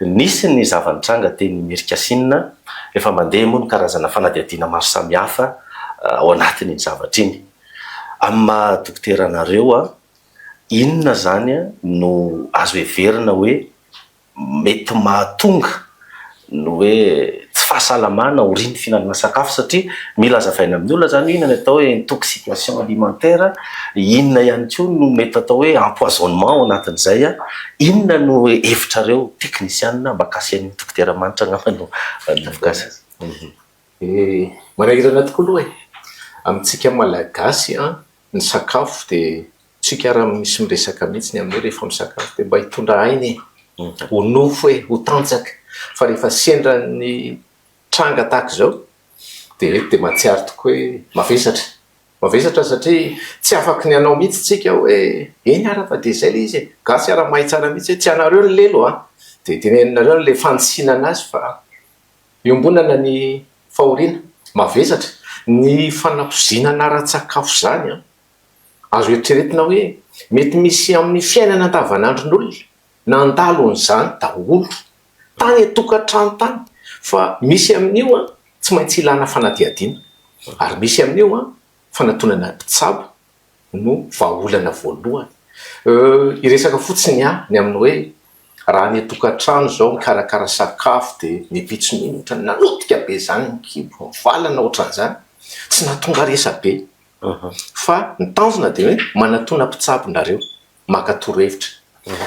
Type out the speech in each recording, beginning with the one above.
nisy ny zava-nitranga teny Amerikasinina efa mandeha moa ny karazana fanadihadiana maro samihafa ao anatin'iny zavatra iny. Amma dokteranareo inona zany no azo heverina hoe mety mahatonga no hoe tsy fahasalamana oriny fihinanana sakafo, satria mila hazavaina amin'ny olona zany inona atao hoe intoxication alimentaire, inona ihany koa no mety atao hoe empoisonnement ao anatin'izay. Inona no hevitrareo teknisianina mba kasian'ny dokotera manitra angamba no vokazy? Manahirana tokoa aloha amintsika malagasy ny sakafo dia tsika raha misy miresaka mihitsy ny amin'ny rehefa misakafo dia mba hitondra ainy ho nofo ho tanjaka, fa rehefa sendra ny tranga tahaka izao dia mahatsiaro tokoa hoe mavesatra satria tsy afaky ny anao mihitsy tsika hoe eny ara fa dia izay le izy gasy ara mahay tsara mihitsy hoe tsy anareo ny lelo dia teneninareo le fansinana azy fa iombonana ny fahoriana mavesatra. Ny fanapoizinana ara-tsakafo zany azo eritreretina hoe mety misy amin'ny fiainana andavanandron'olona nandalon'izany daholo tany atokantrano tany, fa misy amin'io tsy maintsy ilana fanadihadiana, ary misy amin'io fanatonana mpitsabo no vahaolana voalohany. Iresaka fotsiny ny amin'ny hoe raha ny atokantrano zao mikarakara sakafo dia ny pitson'iny nanotika be zany ny kibo valana ohatran'izany, tsy nahatonga resa be, fa ny tanjona dia hoe manatona mpitsabonareo makatoro-hevitra.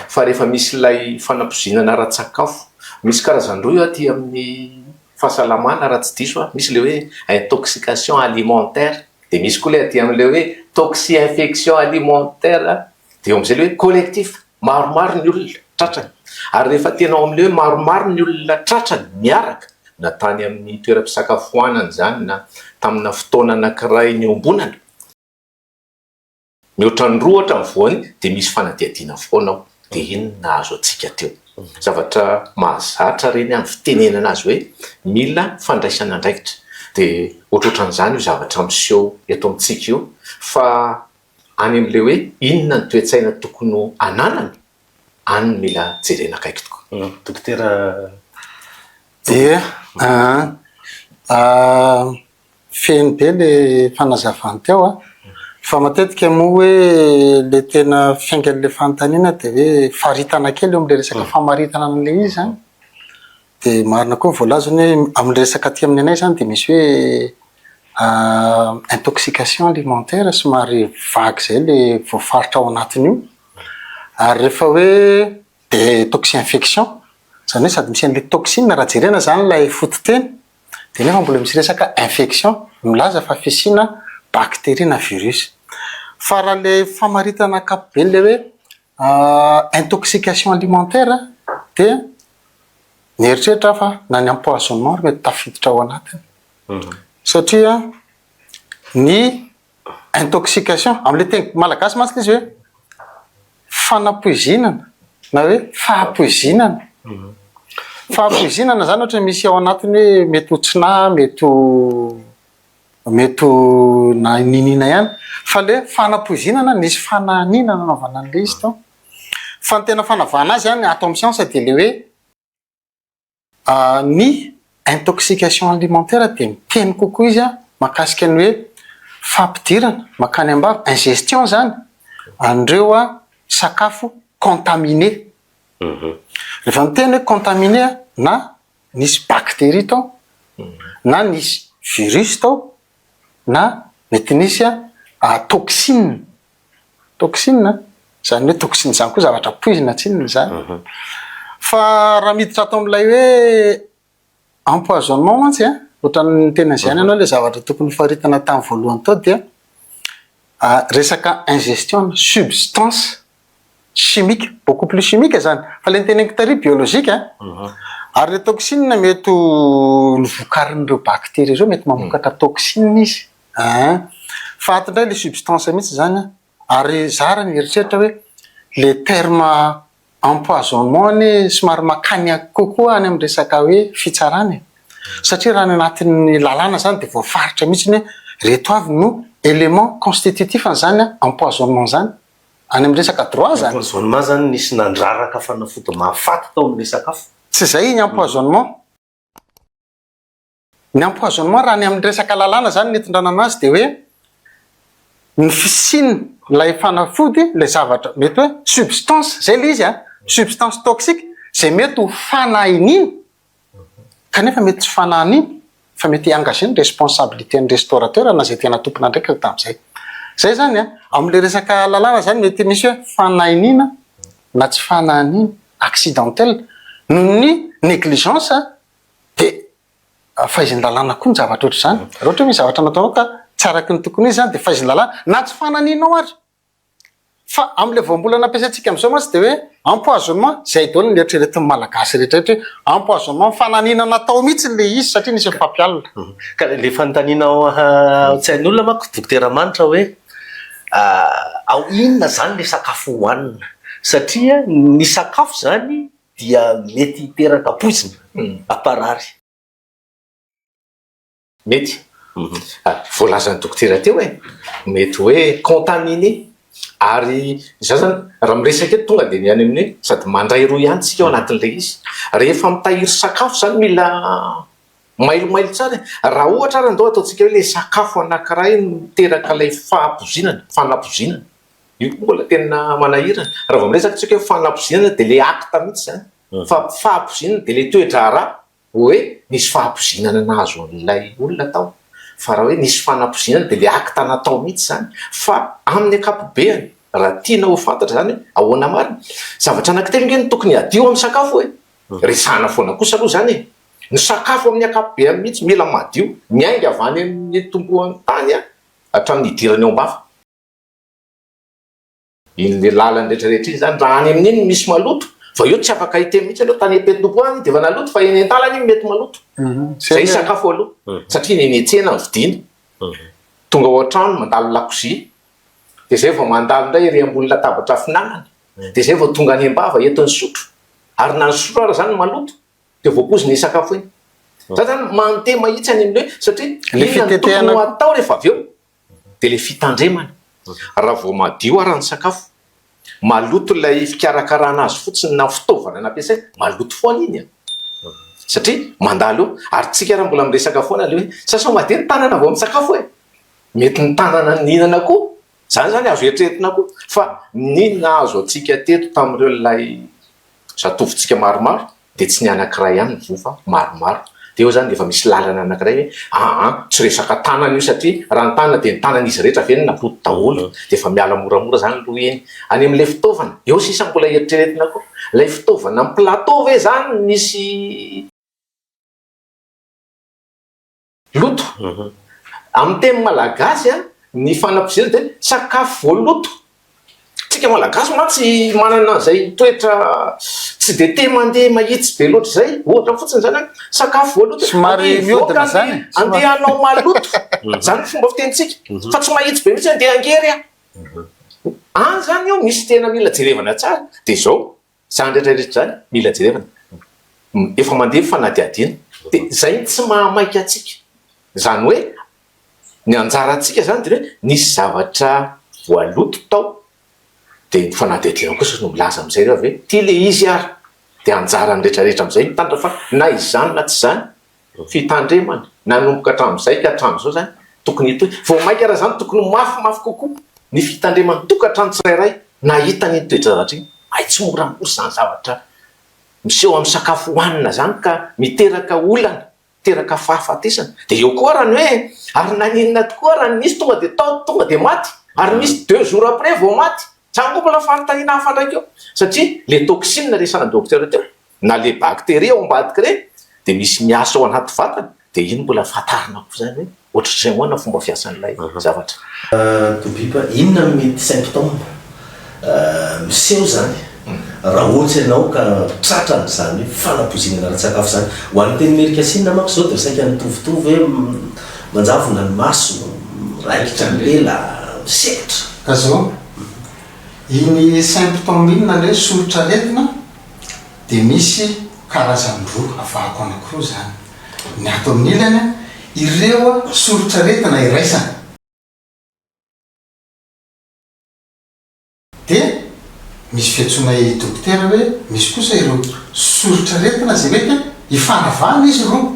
Fa rehefa misy ilay fanapoizinana ara-tsakafo, misy karazany roa aty amin'ny fahasalamana raha tsy diso misy le hoe intoxication alimentaire, dia misy koa le aty amin'le hoe toxin infection alimentaire, dia eo amin'izay le hoe collectif, maromaro ny olona tratrany. Ary rehefa tenao amin'le hoe maromaro ny olona tratrany miaraka na tany amin'ny toeram-pisakafoanana zany na tamina fotoana anankiray niombonana, mihoatra ny roa ohatra mivoany dia misy fanadihadiana foanao, dia iny nahazo antsika teo. Zavatra mahazatra reny amin'ny fitenenana azy hoe mila fandraisana andraikitra, dia ohatrohatran'izany io zavatra miseho eto amintsika io, fa any amin'le hoe inona ny toe-tsaina tokony ananany, any no mila jerena akaiky tokoa. Dokotera feno be le fanazavany teo fa matetika moa hoe le tena fiaingan'le fanontaniana dia hoe faritana kely amin'le resaka famaritana an'le izy zany. Dia marina koa voalazony hoe amin'ny resaka aty amin'ny anay zany dia misy hoe intoxication alimentaire somary vague zay le voafaritra ao anatin'io. Ary rehefa hoe de toxin infection zany hoe sady misy an'le toxine raha jerena zany lay fototeny, dia nefa mbola misy resaka infection milaza fa fisiana bactérie na virus. Fa raha le famaritana ankapobeny le hoe intoxication alimentaire dia ny eritreritra fa na ny empoisonnement mety tafiditra ao anatiny. Satria ny intoxication amin'le teny malagasy mantsy izy hoe fanapoizinana na hoe fahapoizinana. Fahapoizinana zany ohatra misy ao anatiny hoe mety ho tsina, mety ho na ninina ihany, fa le fanapoizinana nisy fananinana anaovana an'le izy tao. Fa ny tena fanavahana azy zany ato amin'ny siansa dia le hoe ny intoxication alimentaire dia miteny kokoa izy mahakasika ny hoe fampidirana makany ambava, ingestion zany an'ireo sakafo contaminé. Rehefa miteny hoe contaminé na nisy bactérie tao, na nisy virus tao, na mety nisy toxine. Toxine zany hoe toxine zany koa zavatra poizina tsinona zany. Fa raha miditra ato amin'ilay hoe empoisonnement mantsy ohatra ny tena izany ianao le zavatra tokony faritana tamin'ny voalohany tao dia resaka ingestion substance chimique, beaucoup plus chimique zany. Fa le teneniko tary biologique ary le toxine mety novokarin'ireo bactéries ireo mety mamokatra toxine izy. Fa ato indray le substance mihitsy zany ary zara ny eritreritra hoe le terme empoisonnement ny somary makany kokoa any amin'ny resaka hoe fitsarany. Satria raha ny anatin'ny lalàna zany dia voafaritra mihitsy ny reto avy no élément constitutif zany empoisonnement zany. Any amin'ny resaka droit zany. Empoisonnement zany nisy nandraraka fanafody mahafaty tao amin'ny sakafo. tsy zay ny empoisonnement. Ny empoisonnement raha ny amin'ny resaka lalàna zany nentondrana anazy de hoe ny fisiny lay fanafody le zavatra mety hoe substance zay le izy substance toxique zay mety ho fanahininy kanefa mety tsy fanahiny fa mety engagé ny responsabilité ny restaurateur na zay tena tompona ndraiky tam'izay. Zay zany am'le resaka lalàna zany mety misy hoe fanahinina na tsy fanahinina accidentel noho ny négligence de fahaizin-lalàna koa ny zavatra ohatry zany. Raha ohatra hoe misy zavatra nataonao ka tsy araky ny tokony izy zany de fahaizin-lalàna na tsy fananinao ary. Fa am'le voambolana ampiasaitsika am'izao mantsy de hoe empoisonnement zay daholo ny eritreretin'ny malagasy rehetrarehetra hoe empoisonnement fananina natao mihitsy le izy satria nisy fampialina. Ka le fanontanianao tsy olona manko dokotera manitra hoe ao inona zany le sakafo hohanina satria ny sakafo zany dia mety hiteraka poizina aparary. Mety voalazany dokotera teo mety hoe contaminé ary za zany raha miresaka eto tonga de ny any amin'ny sady mandray roa ihany tsika ao anatin'le izy rehefa mitahiry sakafo zany mila mailomailo tsara raha ohatra ary andao ataontsika hoe le sakafo anankiray miteraka lay fanapozinana io mbola tena manahirana raha vao miresaka tsika hoe fanapozinana de le acte mihitsy zany fa fahapozinana de le toetra raha hoe nisy fahapozinana nahazo an'ilay olona tao fa raha hoe nisy fanapozinana de le acte natao mihitsy zany fa amin'ny akapobeany raha tiana ho fantatra zany ahoana marina zavatra anankitelo nge ny tokony adio amin'ny sakafo resahana foana kosa aloha zany ny sakafo amin'ny akapobeany mihitsy mila madio miainga avany amin'ny tomboan'ny tany hatramin'ny idirany ao am-bafa in'le lalany rehetrarehetra iny zany raha any amin'iny misy maloto fa io tsy afaka hiteny mihitsy aloha tany ampetombo any de fa naloto fa eny an-talany iny mety maloto zay sakafo aloha satria neny an-tsena ny vidiana tonga ao an-trano mandalo lakozia de zay vao mandalo indray ery ambony latabatra finanana de zay vao tonga any am-bava entony sotro ary na ny sotro ara zany maloto de voapoziny ny sakafo iny za zany mante mahitsy any amin'le hoe satria inona ny tokony atao rehefa avy eo de le fitandremana raha vao madio ara ny sakafo maloto lay fikarakarana azy fotsiny na fitaovana nampiasay maloto foana iny satria mandalo eo ary tsika raha mbola miresaka foana le hoe sasa madea ny tanana vao amin'ny sakafo mety ny tanana ninana koa zany zany azo eritreretina koa fa ninona azo atsika teto tamin'ireo lay zatovintsika maromaro de tsy ny anankiray ihany ny vofa maromaro de eo zany de efa misy lalana anankiray hoe tsy resaka tanana io satria raha ny tanana de ny tanana izy rehetra ve ny naloto daholo de efa miala moramora zany loha eny any amin'le fitaovana eo sisa mbola eritreretina koa lay fitaovana amin'ny plateau ve zany misy loto amin'ny teny malagasy ny fanapozinana de sakafo voaloto tsika malagasy mantsy manana zay toetra tsy de te mandeha mahitsy be loatra zay ohatra fotsiny zany sakafo voaloto somary miodina zany andehanao maloto zany fomba fitenitsika fa tsy mahitsy be mihitsy andeha angery any zany eo misy tena mila jerevana tsara de zao zany rehetrarehetra zany mila jerevana efa mandeha fanadiadiana de zay tsy mahamaika atsika zany hoe ny anjara atsika zany de hoe nisy zavatra voaloto tao de ny fanadiadiana kosa no milaza am'izay rehefa hoe ty le izy ary de anjara ny rehetrarehetra am'izay mitandra fa na izany na tsy zany fitandremana nanomboka hatramin'izay ka hatramin'izao zany tokony hita hoe vao maika raha zany tokony mafimafy kokoa ny fitandremana tokatrano tsirairay nahita ny toetra zavatra iny ay tsy moramora zany zavatra miseho amin'ny sakafo hohanina zany ka miteraka olana teraka fahafatesana de eo koa raha ny hoe ary naninona tokoa raha nisy tonga de maty ary misy 2 jours après vao maty zany koa mbola fanontaniana hafa ndraiky eo satria le toxine resana dokotera teo na le bakteria ao ambadika reny de misy miasa ao anaty vatana de iny mbola fatarina ko zany hoe ohatr'izay moana fomba fiasan'ilay zavatra tobipa inona mety symptôme miseho zany raha ohatsy ianao ka tratrany zany hoe fanapozinana ara-tsakafo zany ho an'ny teny merikasinina manko zao de saika nitovitovy hoe manjavona ny maso raikitra ny lela misehotra ka zao iny symptôme iny na hoe solotra retina de misy karazany roa afahako anankiroa zany ny ato amin'ny ilany ireo solotra retina iraisana de misy fiantsoana dokotera hoe misy kosa ireo sorotra retina zay mety hifanavahana izy roa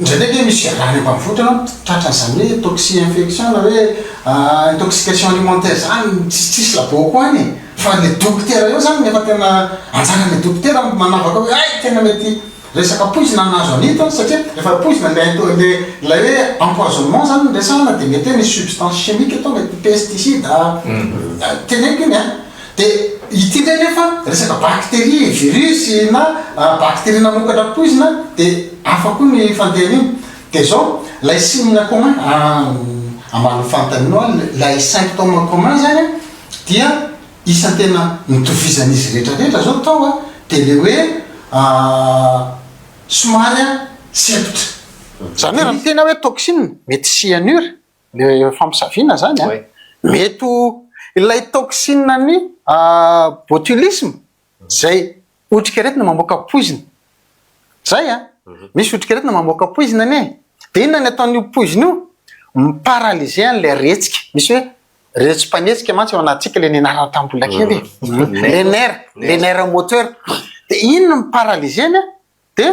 ndraindraiky misy raha any ambanivohitra anao tratran'izany hoe toxin infection na hoe intoxication alimentaire zany tsisitsisy laboko any fa le dokotera eo zany nefa tena anjara le dokotera manavaka hoe ay tena mety resaka poizina nazo anito satria efa poizina lay hoe empoisonnement zany resana de mety hoe misy substance chimique atao mety pesticide teneko iny a de ity ndray nefa resaka bactérie virus na bactérie namokatra poizina de afa koa ny fandehan'iny de zao lay signe commun ambany fantanino lay symptôme commun zany dia isan'ny tena mitovizan'izy rehetrarehetra zao tao a de le hoe somary septra zany hoe raha mitena hoe toxine mety cyanure le fampisaviana zany a mety ilay toxine ny botulisme zay otrikaretina mamoaka poizina zay a misy otrikaretina mamoaka poizina ane de inona ny ataon'io poizina io miparalyser an'lay retsika misy hoe retsim-panetsika mantsy ao anatsika le nenarana tambola kely le nerf moteur de inona miparalyser any a de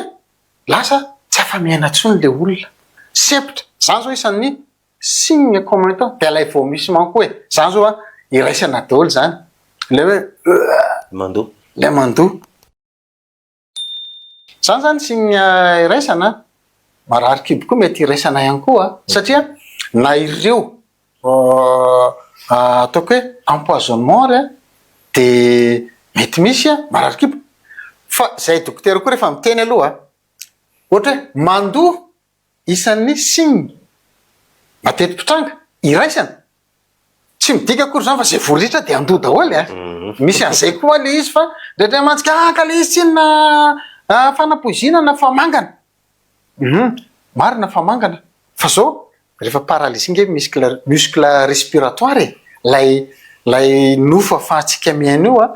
lasa tsy afa-miaina tsony le olona septra zany zao isan'ny signe commun tao de lay vomissement koa hoe zany zao a iraisana daholo zany le hoe le mandoa zany zany signe iraisana marary kibo koa mety iraisana ihany koa satria na ireo ataoko hoe empoisonnement re de mety misy a marary kibo fa zay dokotera koa rehefa miteny aloha ohatra hoe mandoa isan'ny signe mateti-pitranga iraisana tsy midika akory zany fa zay voaritra de andoa daholo misy an'izay koa le izy fa ndraindray mantsika ka le izy tsyna fanapoizinana fa mangana marina fa mangana fa zao rehefa paralysie nge muscle respiratoire lay nofo afahantsika miaina io a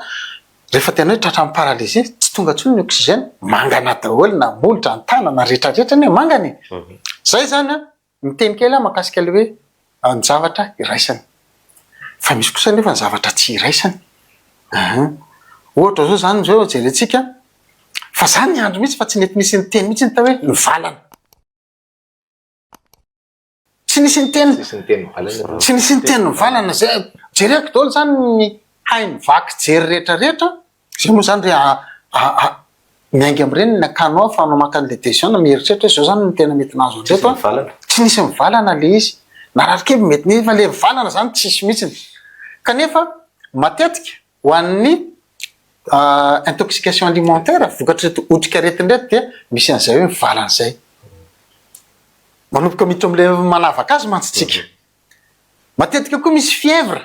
rehefa tena hoe tratra paralysie tsy tonga tsony ny oxygène mangana daholo na molotra ny tanana rehetrarehetra ny mangany zay zany a miteny kely a makasika le hoe ny zavatra iraisany fa misy kosa nefa ny zavatra tsy iraisany ohatra zao zany zao jerentsika fa zany ny andro mihitsy fa tsy nety nisy ny teny mihitsy ny ta hoe ny valana tsy nisy ny teny tsy nisy ny teny ny valana zay jereko daholo zany ny hainy vaky jery rehetrarehetra zay moa zany re miaingy am'ireny ny akano fa nomaka an'le décision mieritreritra hoe zao zany ny tena mety nazo andreto tsy nisy mivalana le izy nararikeby mety nefa le valana zany tsisy mihitsiny kanefa matetika ho an'ny intoxication alimentaire vokatreto otrikaretin-drety dia misy an'izay hoe mivalana zay manomboka miditra am'le manavaka azy mantsitsika matetika koa misy fièvre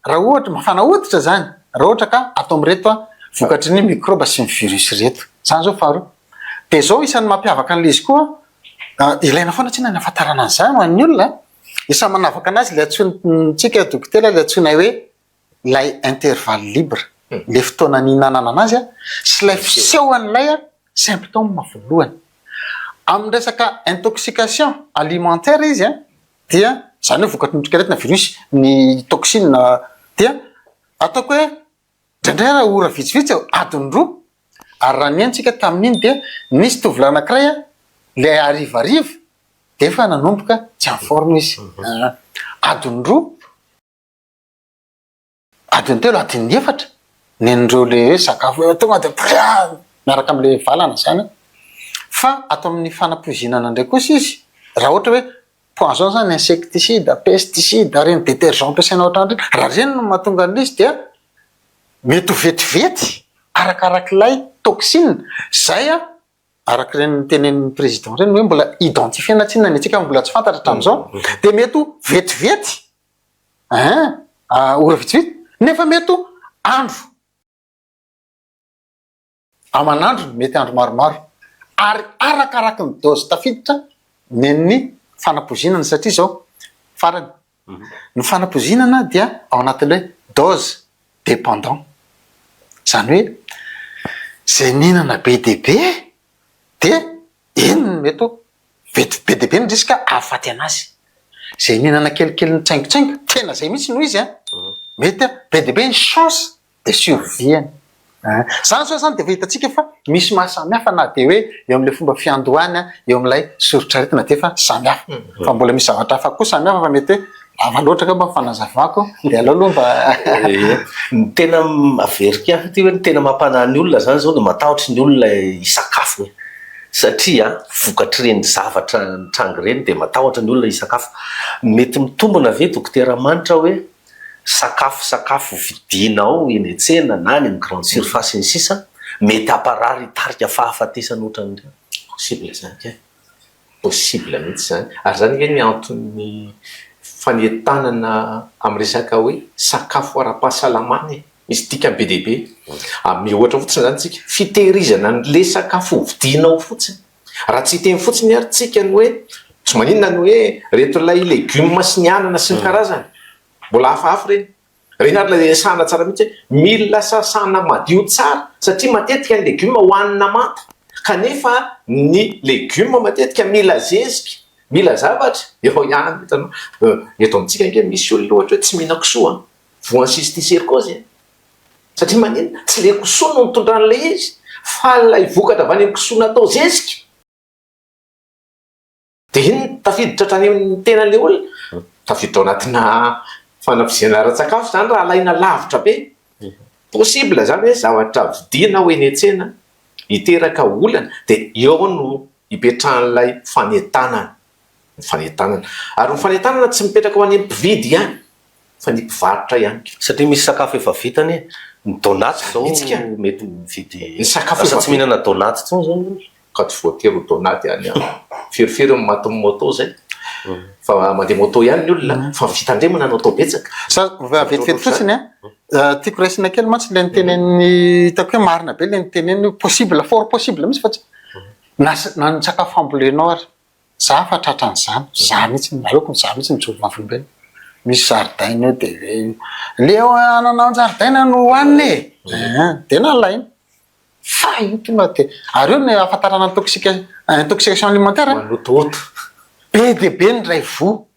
raha ohatra mafana hoditra zany raha ohatra ka atao amreto a vokatry ny microbe sy ny virus reto zany zao faharoa de zao isan'ny mampiavaka an'le izy koa ilaina foana tsy na ny afantarana an'izany ho an'ny olona isa manavaka anazy le atsontsika dokotera le atsona hoe lay intervalle libre le fotoana nihinanana anazy a sy lay fiseho an'ilay a symptôme voalohany amin'ny resaka intoxication alimentaire izy a dia zany hoe vokatry ny otrikaretina virus ny toxine dia ataoko hoe ndraindray raha ora vitsivitsy adiny roa ary raha niantsika tamin'iny dia nisy tovolana anankiray a le arivariva de efa nanomboka tsy amin'ny forme izy adiny roa adiny telo adiny efatra nen'ireo le hoe sakafo tonga de miaraka am'le valana zany fa ato amin'ny fanapoizinana ndray kosa izy raha ohatra hoe poison zany insecticide pesticide reny détergent ampiasaina ohatrandreny raha reny no mahatonga an'izy dia mety ho vetivety arakarak'ilay toxine zay a araka reny tenen'ny président reny hoe mbola identifiena tsinona ny atsika mbola tsy fantatra hatramin'izao de mety ho vetivety ora vitsivitsy nefa mety ho andro aman'andro mety andro maromaro ary arakaraky ny dose tafiditra nen'ny fanapoizinana satria zao farany ny fanapoizinana dia ao anatin'ny hoe dose dépendant zany hoe zay ninana be deabe de iny mety ho be deabe ny risika ahafaty anazy zay ninana kelikely ny tsaingotsaingo tena zay mihitsy noho izy mety be deabe ny chance de surviany zany so zany de fa hitantsika fa misy mahasamihafa na de hoe eo am'le fomba fiandohany eo am'ilay sorotraretina de fa samihafa fa mbola misy zavatra hafa koa samihafa fa mety hoe ava loatra ka mba fanazavako de aleo aloha mba ny tena averika ty hoe ny tena mampanany olona zany zao de matahotra ny olona isakafo hoe satria vokatry reny zavatra nitrangy reny de matahotra ny olona isakafo mety mitombona ve dokotera manitra hoe sakafo vidinao eny an-tsena na any amin'ny grande surface ny sisa mety aparary hitarika fahafatesana ohatran'ireo possible zany ke possible mihitsy zany ary zany hoe ny antony fanentanana amin'ny resaka hoe sakafo ara-pahasalamana misy tika be dehibe amin'ny ohatra fotsiny zany tsika fitehirizana n'le sakafo vidinao fotsiny raha tsy hiteny fotsiny ary tsika ny hoe tsy maninona ny hoe reto lay legioma sy ny anana sy ny karazany mbola hafahafa reny ary la sahana tsara mihitsy mila sasana madio tsara satria matetika ny legioma hoanina manta kanefa ny legioma matetika mila zezika mila zavatra eo ihany hitanao eto amintsika nke misy olona ohatra hoe tsy mihina kisoa voan'ny cysticercose satria manina tsy le kisoa no mitondran'ilay izy fa lay vokatra avy any amin'ny kisoa natao zezika de iny tafiditra hatrany amin'ny tenan'le olona tafiditra ao anatina fanapoizinana ara-tsakafo zany raha alaina lavitra be possible zany hoe zavatra vidina ho eny an-tsena hiteraka olana de eo no hipetrahan'ilay fanentanana ary ny fanentanana tsy mipetraka ho any mpividy ihany fa ny mpivarotra ihany satria misy sakafo efa vitany ny donaty zao mety mividy ny sakafo asa tsy mihinana donaty tsony zao ka tsy voatery donaty any ferifery matin'ny moto zay fa mandeha moto ihany ny olona fa vitandremana no atao betsaka sa vetivety fotsiny tiako raisina kely mantsy le nitenen'ny hitako hoe marina be le nitenen'ny possible fort possible misy fa tsy na ny sakafo ambolenao ary za fa tratran'izany za mihitsy aleoko za mihitsy mijoro mavolombena misy zaridaina eo de leo ananao zaridaina no hoaniny de nalaina fa io tonga de ary io ny ahafantarana intoxication alimentaire manototo be de be ny ray vo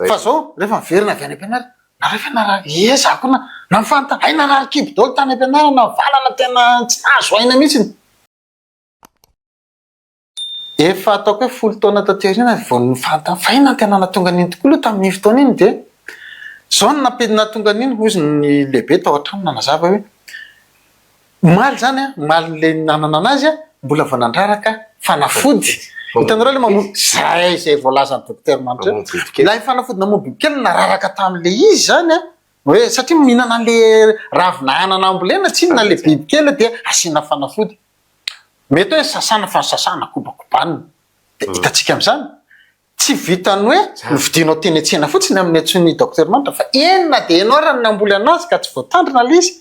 fa zao rehefa miverina avy any am-pianary na rehefa narary ezako na mifanta ay narary kibo dolo tany am-pianarana na valana tena tsy nahazo aina mihitsy efa ataoko hoe folo taona taterina vao nifanta faina tena natonga an'iny tokoa aloha tamin'ny fotoana iny de zao no natonga an'iny hozy ny lehibe tao an-trano nanazava hoe maly zany maly le nanana anazy mbola vao nandraraka fanafody hitanareo le mamono zay voalazany dokotera manitra lahy fanafody namono biby kely nararaka tamin'le izy zany hoe satria mihinana an'le ravina anana ambolena tsy inona le biby kely de asiana fanafody mety hoe sasana fa sasana kobakobanina de hitantsika am'izany tsy vitany hoe vidinao teny an-tsena fotsiny amin'ny antsony dokotera manitra fa enina de enao raha ny amboly anazy ka tsy voatandrina le izy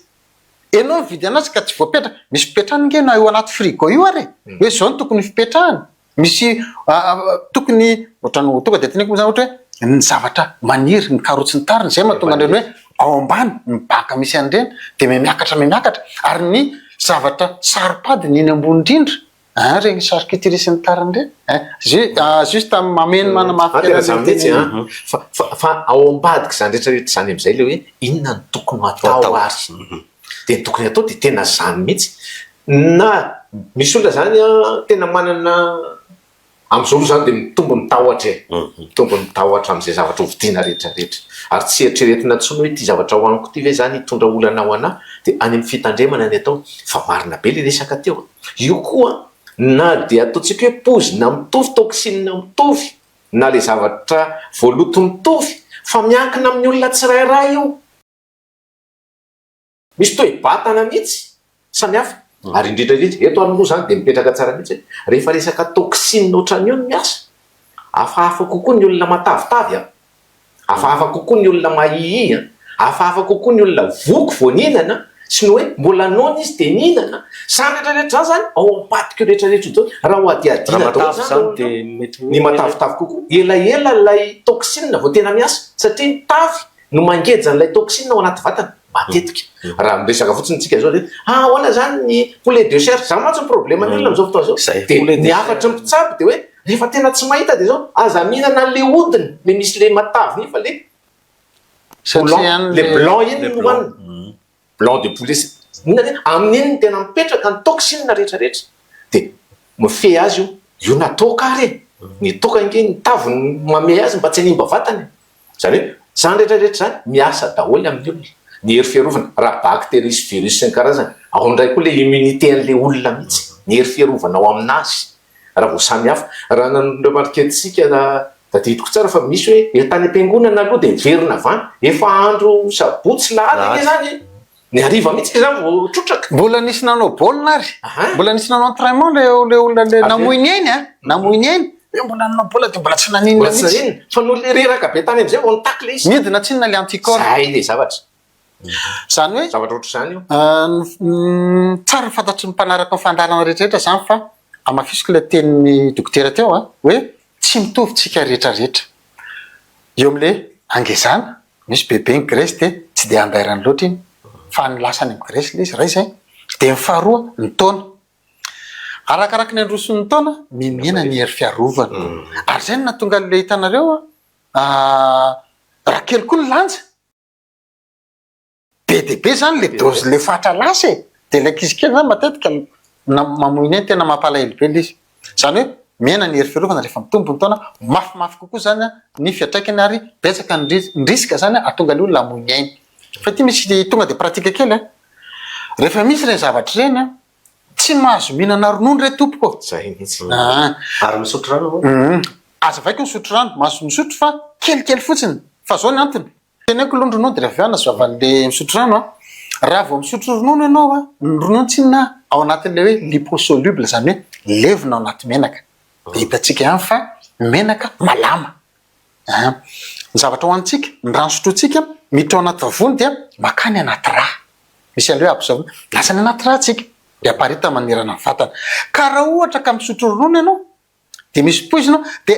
enao mividy anazy ka tsy voapetraka misy fipetrahany nge na eo anaty frigo io ary hoe zao ny tokony fipetrahany misy tokony ohatrany tonga de teneko zany ohatra hoe ny zavatra maniry ny karotsy ny tariny zay mahatonga andreny hoe ao ambany ny baka misy an'ireny de miakatra ary ny zavatra saripady ny iny ambony indrindra regny charcuterie ny tariny reny juste mameno manamafy fa ao ambadiky zany rehetrarehetra zany am'izay le hoe inona ny tokony atao ary de ny tokony atao de tena zany mihitsy na misy olona zany tena manana am'izao aloha zany de mitombo mitahotra am'izay zavatra hovidina rehetrarehetra ary tsy eritreretina ntsony hoe ty zavatra hoaniko ty ve zany hitondra olana ho anahy de any amin'ny fitandremana ny atao fa marina be le resaka teo io koa na de ataontsika hoe pozina mitovy toxine mitovy na le zavatra voaloto mitovy fa miankina amin'ny olona tsirairay io misy toe-batana mihitsy samihafa ary indrindraindrindra eto anomoa zany de mipetraka tsara mihitsy rehefa resaka toxine ohatran'io ny miasa hafahafa kokoa ny olona matavitavy hafahafa kokoa ny olona mahihi hafahafa kokoa ny olona voky vo nihinana sy ny hoe mbola nona izy de nihinana samy rehetrarehetra zany zany ao ampatiko rehetrarehetra zao raha ho adiadina ny matavitavy kokoa elaela lay toxine vo tena miasa satria ny tavy no mangejany lay toxine ao anaty vatana matetika raha miresaka fotsiny tsika zao de hoana zany ny poulet de chair zany mantsy ny problème ny olona am'izao fotoa zao de ny afatry mpitsabo de hoe rehefa tena tsy mahita de zao aza mihinana le hodiny le misy le matavy ny fa le blanc iny no hoaniny blanc de poulet amin'iny ny tena mipetraka ny toxine rehetrarehetra de mifehy azy io natoka re ny toka inge ny taviny mame azy mba tsy hanimba vatany zany hoe zany rehetrarehetra zany miasa daholy amin'ny olona ny hery fiarovana raha bactérie sy virus sy ny karazany ao ndray koa le immunité an'le olona mihitsy ny hery fiarovana ao aminazy raha vo samy hafa raha nanondra mariketsika da ditiko tsara fa misy hoe etany am-piangonana aloha de miverina vany efa andro sabotsy lahady zany ny hariva mihitsy zany vo trotraka mbola nisy nanao baolina ary mbola nisy nanao entraînement le olona le namoiny eny namoiny eny mbola nanao baolina de mbola tsy naninona mihitsy fa no le reraka be tany am'izay vo nitaky le izy midina tsinona le anticorps zay le zavatra zany hoe zavatra ohatr' zany io tsara fantatry ny mpanaraka ny fandarana rehetrarehetra zany fa amafisiko le tenin'ny dokotera teo hoe tsy mitovytsika rehetrarehetra eo am'le angezana misy bebe ny grèce de tsy de andairany loatra iny fa ny lasany ny grèce le izy ray zay de ny faharoa ny taona arakaraky ny androson'ny taona mimena ny hery fiarovana ary zay no natonga le hitanareo raha kely koa ny lanja be de be zany le dozy le fatra lasa de laikizy kely zany matetika mamoiny eny tena mampalahelo be le izy zany hoe mena ny hery fiarovana rehefa mitombo ny taona mafimafy kokoa zany ny fiatraikany ary betsaka ny risika zany atonga le olona amoiny ainy fa ty misy tonga de pratika kely rehefa misy reny zavatra reny tsy mahazo mihinana ronono re tompoko zay mihitsy ary misotro rano aza vaiko misotro rano mahazo misotro fa kelikely fotsiny fa zao ny antony teneko aloha ny ronono de rehefa avy nazo avan'le misotro rano raha vao misotro ronono ianao ny ronono tsinona ao anatin'le hoe liposoluble zany hoe levina ao anaty menaka de hitatsika ihany fa menaka malama ny zavatra ho antsika ny rano sotrotsika miditra ao anaty vavony dia makany anaty rà misy an'le hoe absavony lasany anaty rà tsika de aparita manirana ny vatana ka raha ohatra ka misotro ronono ianao de misy poizina de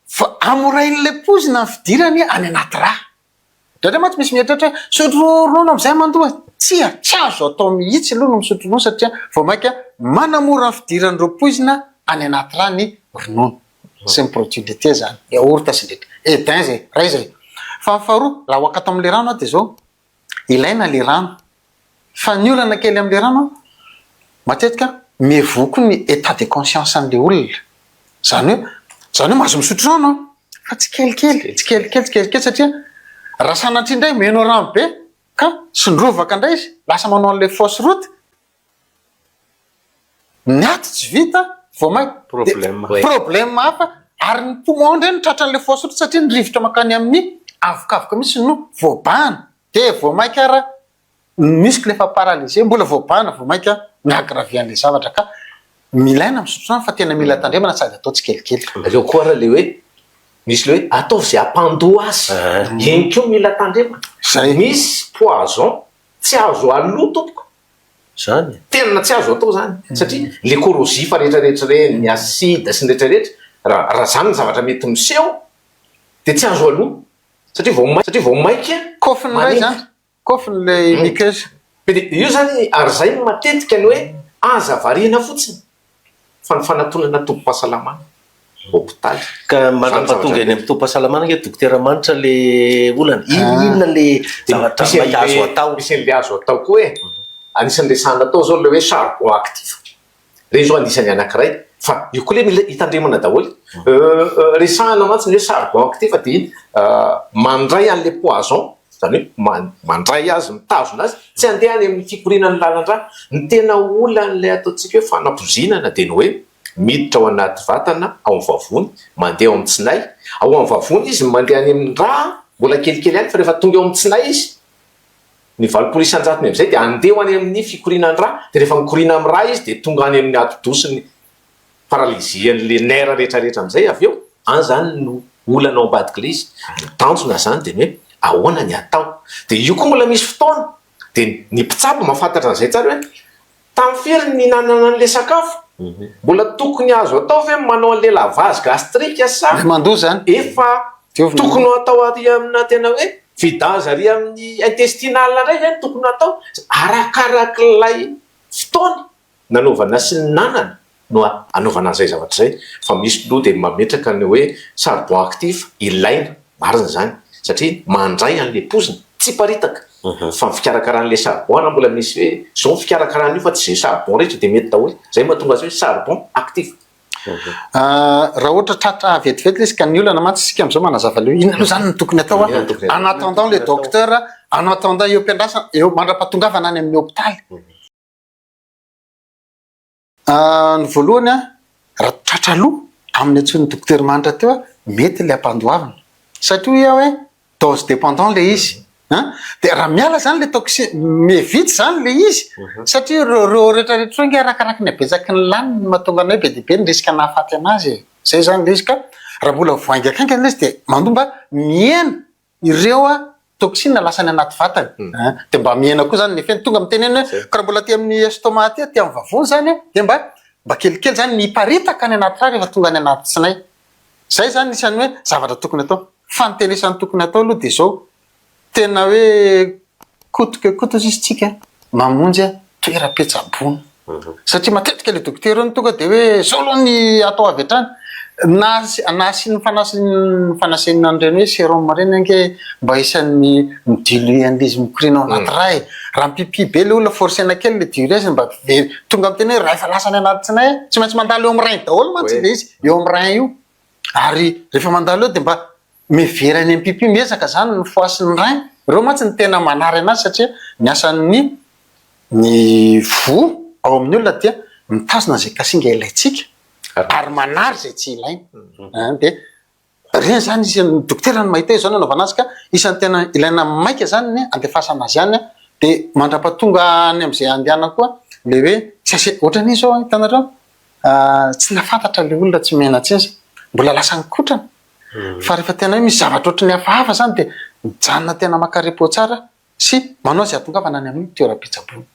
fa amorain'le poizina ny fidirany any anaty rà dratra matsy misy mieritratra hoe sotro ronono am'izay mandoa tsy azo atao mihitsy aloha no misotro ronono satria vao mainka manamora ny fidiran'ireo poizina any anaty rà ny ronono sy ny produit laitier zany yaourt sy ndretra edin zay ray zay fa ny faharoa raha hoaka ato am'le rano de zao ilaina le rano fa ny olana kely am'le rano matetika mevoko ny état de conscience an'le olona zany hoe mahazo misotro rano fa tsy kelikely satria raha sanatry indray meno rano be ka syndrovaka indray izy lasa manao an'le fausse route ny ato tsy vita vao mai problème hafa ary ny poumon ndray ny tratra an'le fausse route satria ny rivotra makany amin'ny avokavoka mihitsy no voabahana de vao maika raha misy lefa paralysé mbola voabahana vao maika miagravian'le zavatra ka milaina misotro rano fa tena mila tandremana sady atao tsy kelikely aleo koa raha le hoe misy le hoe ataovy zay ampandoa azy eny keo mila tandremana zay misy poison tsy azo aloha tompoko zany tena tsy azo atao zany satria le corrosif rehetrarehetra reny ny acide sy ny rehetrarehetra raha zany ny zavatra mety miseho de tsy azo aloha satria vao maika kofiny ray zany kofiny le muqueuse io zany ary zay matetika ny hoe aza variana fotsiny fa ny fanatonana tompo-pahasalamana hôpitaly ka manampatonga eny amin'ny tompo-pahasalamana nge dokotera manitra le olana inona le zavatra maika azo atao misy an'le azo atao koa anisan'ny resahana atao zao le hoe charbon actif reny zao anisany anankiray fa io koa le mila hitandremana daholy resahana mantsy ny hoe charbon actif de mandray an'le poison zany hoe mandray azy mitazona azy tsy andeha any amin'ny fikorinan'ny lalan-dra ny tena olan'lay ataotsika hoe fanapoizinana de ny hoe miditra ao anaty vatana ao amin'ny vavony mandeha ao amin'ny tsinay ao amin'ny vavony izy mandeha any amin'ny rà mbola kelikely any fa rehefa tonga eo amin'ny tsinay izy ny valopolo isan-jatony am'izay de andeha any amin'ny fikorinan'ny rà de rehefa mikorina amin'ny rà izy de tonga any amin'ny atodosiny paralysie an'le nerf rehetrarehetra am'izay avy eo any zany no olana ao ambadika le izy tanjona zany de ny hoe ahoana ny atao de io koa mbola misy fotoana de ny mpitsabo mahafantatra an'izay tsara hoe tamy firy ny nanana an'le sakafo mbola tokony azo atao ve manao an'le lavage gastrique sa mandoa zany efa tokony atao ary amina tena hoe vidage ary amin'ny intestinal ndray zany tokony atao arakarak'lay fotoana nanaovana sy ny nanana no anaovana an'izay zavatra zay fa misy loha de mametraka ny hoe charbon actif ilaina marina zany satria mandray an'le pozina tsy paritaka fa ny fikarakarana le charbon raha mbola misy hoe zao ny fikarakarana io fa tsy zay charbon rehetra dia mety daholo zay mahatonga azy hoe charbon actif. Raha ohatra tratra vetivety le izy ka ny olana mantsy isika am'izao manazava leo iny aloha zany no tokony atao en attendant le docteur en attendant eo mpiandrasana eo mandra-patongavana any amin'ny hôpitaly. Ny voalohany raha tratra aloha amin'ny antson'ny docteur mandra teo mety le ampandoavana satria hoe dose dépendant le izy dia raha miala zany le toxin mevitsy zany le izy satria reo rehetrarehetra inge arakaraka ny abetsaky ny laniny mahatonga anay be dibe ny risika nahafaty anazy zay zany le izy ka raha mbola voaingakaingana izy dia mandomba miena ireo toxine lasany anaty vatany dia mba miena koa zany nefeny tonga mitenena hoe karaha mbola ty amin'ny estomac ty ty amin'ny vavony zany dia mba kelikely zany miparitaka any anaty raha rehefa tonga any anaty tsinay zay zany isany hoe zavatra tokony atao fantenesany tokony atao aloha dia zao tena hoe kotoka izy tsika mamonjy toeram-petsabony satria matetika le dokotera ny tonga dia hoe zao aloha ny atao avy hatrany na asiny fanasena an'ireny hoe sérum reny ange mba isan'ny midiluer an'izy mikorina ao anaty ray raha mipipi be le olona forcena kely le diureuse mba tonga am'teny hoe raha efa lasany anaty tsinay tsy maintsy mandalo eo amin'ny rein daholo mantsy le izy eo amin'ny rein io ary rehefa mandalo eo dia mba miverany amin'ny pipi miezaka zany ny foie sy ny rein reo mantsy ny tena manary anazy satria miasan'ny vo ao amin'ny olona dia mitazona zay kasinga ilaitsika ary manary zay tsy ilaina dia reny zany izy dokotera ny mahita io zany anaovana azy ka isan'ny tena ilaina maika zany ny andefasana azy any dia mandra-pahatonga any am'izay andehanana koa le hoe tsy ase ohatran'izy zao hitanareo tsy nafantatra le olona tsy menatry azy mbola lasa nikotrana fa rehefa tena hoe misy zavatra ohatry ny hafahafa zany dia mijanona tena makarepo tsara sy manao azy atongavana any amin'ny toeram-pitsabony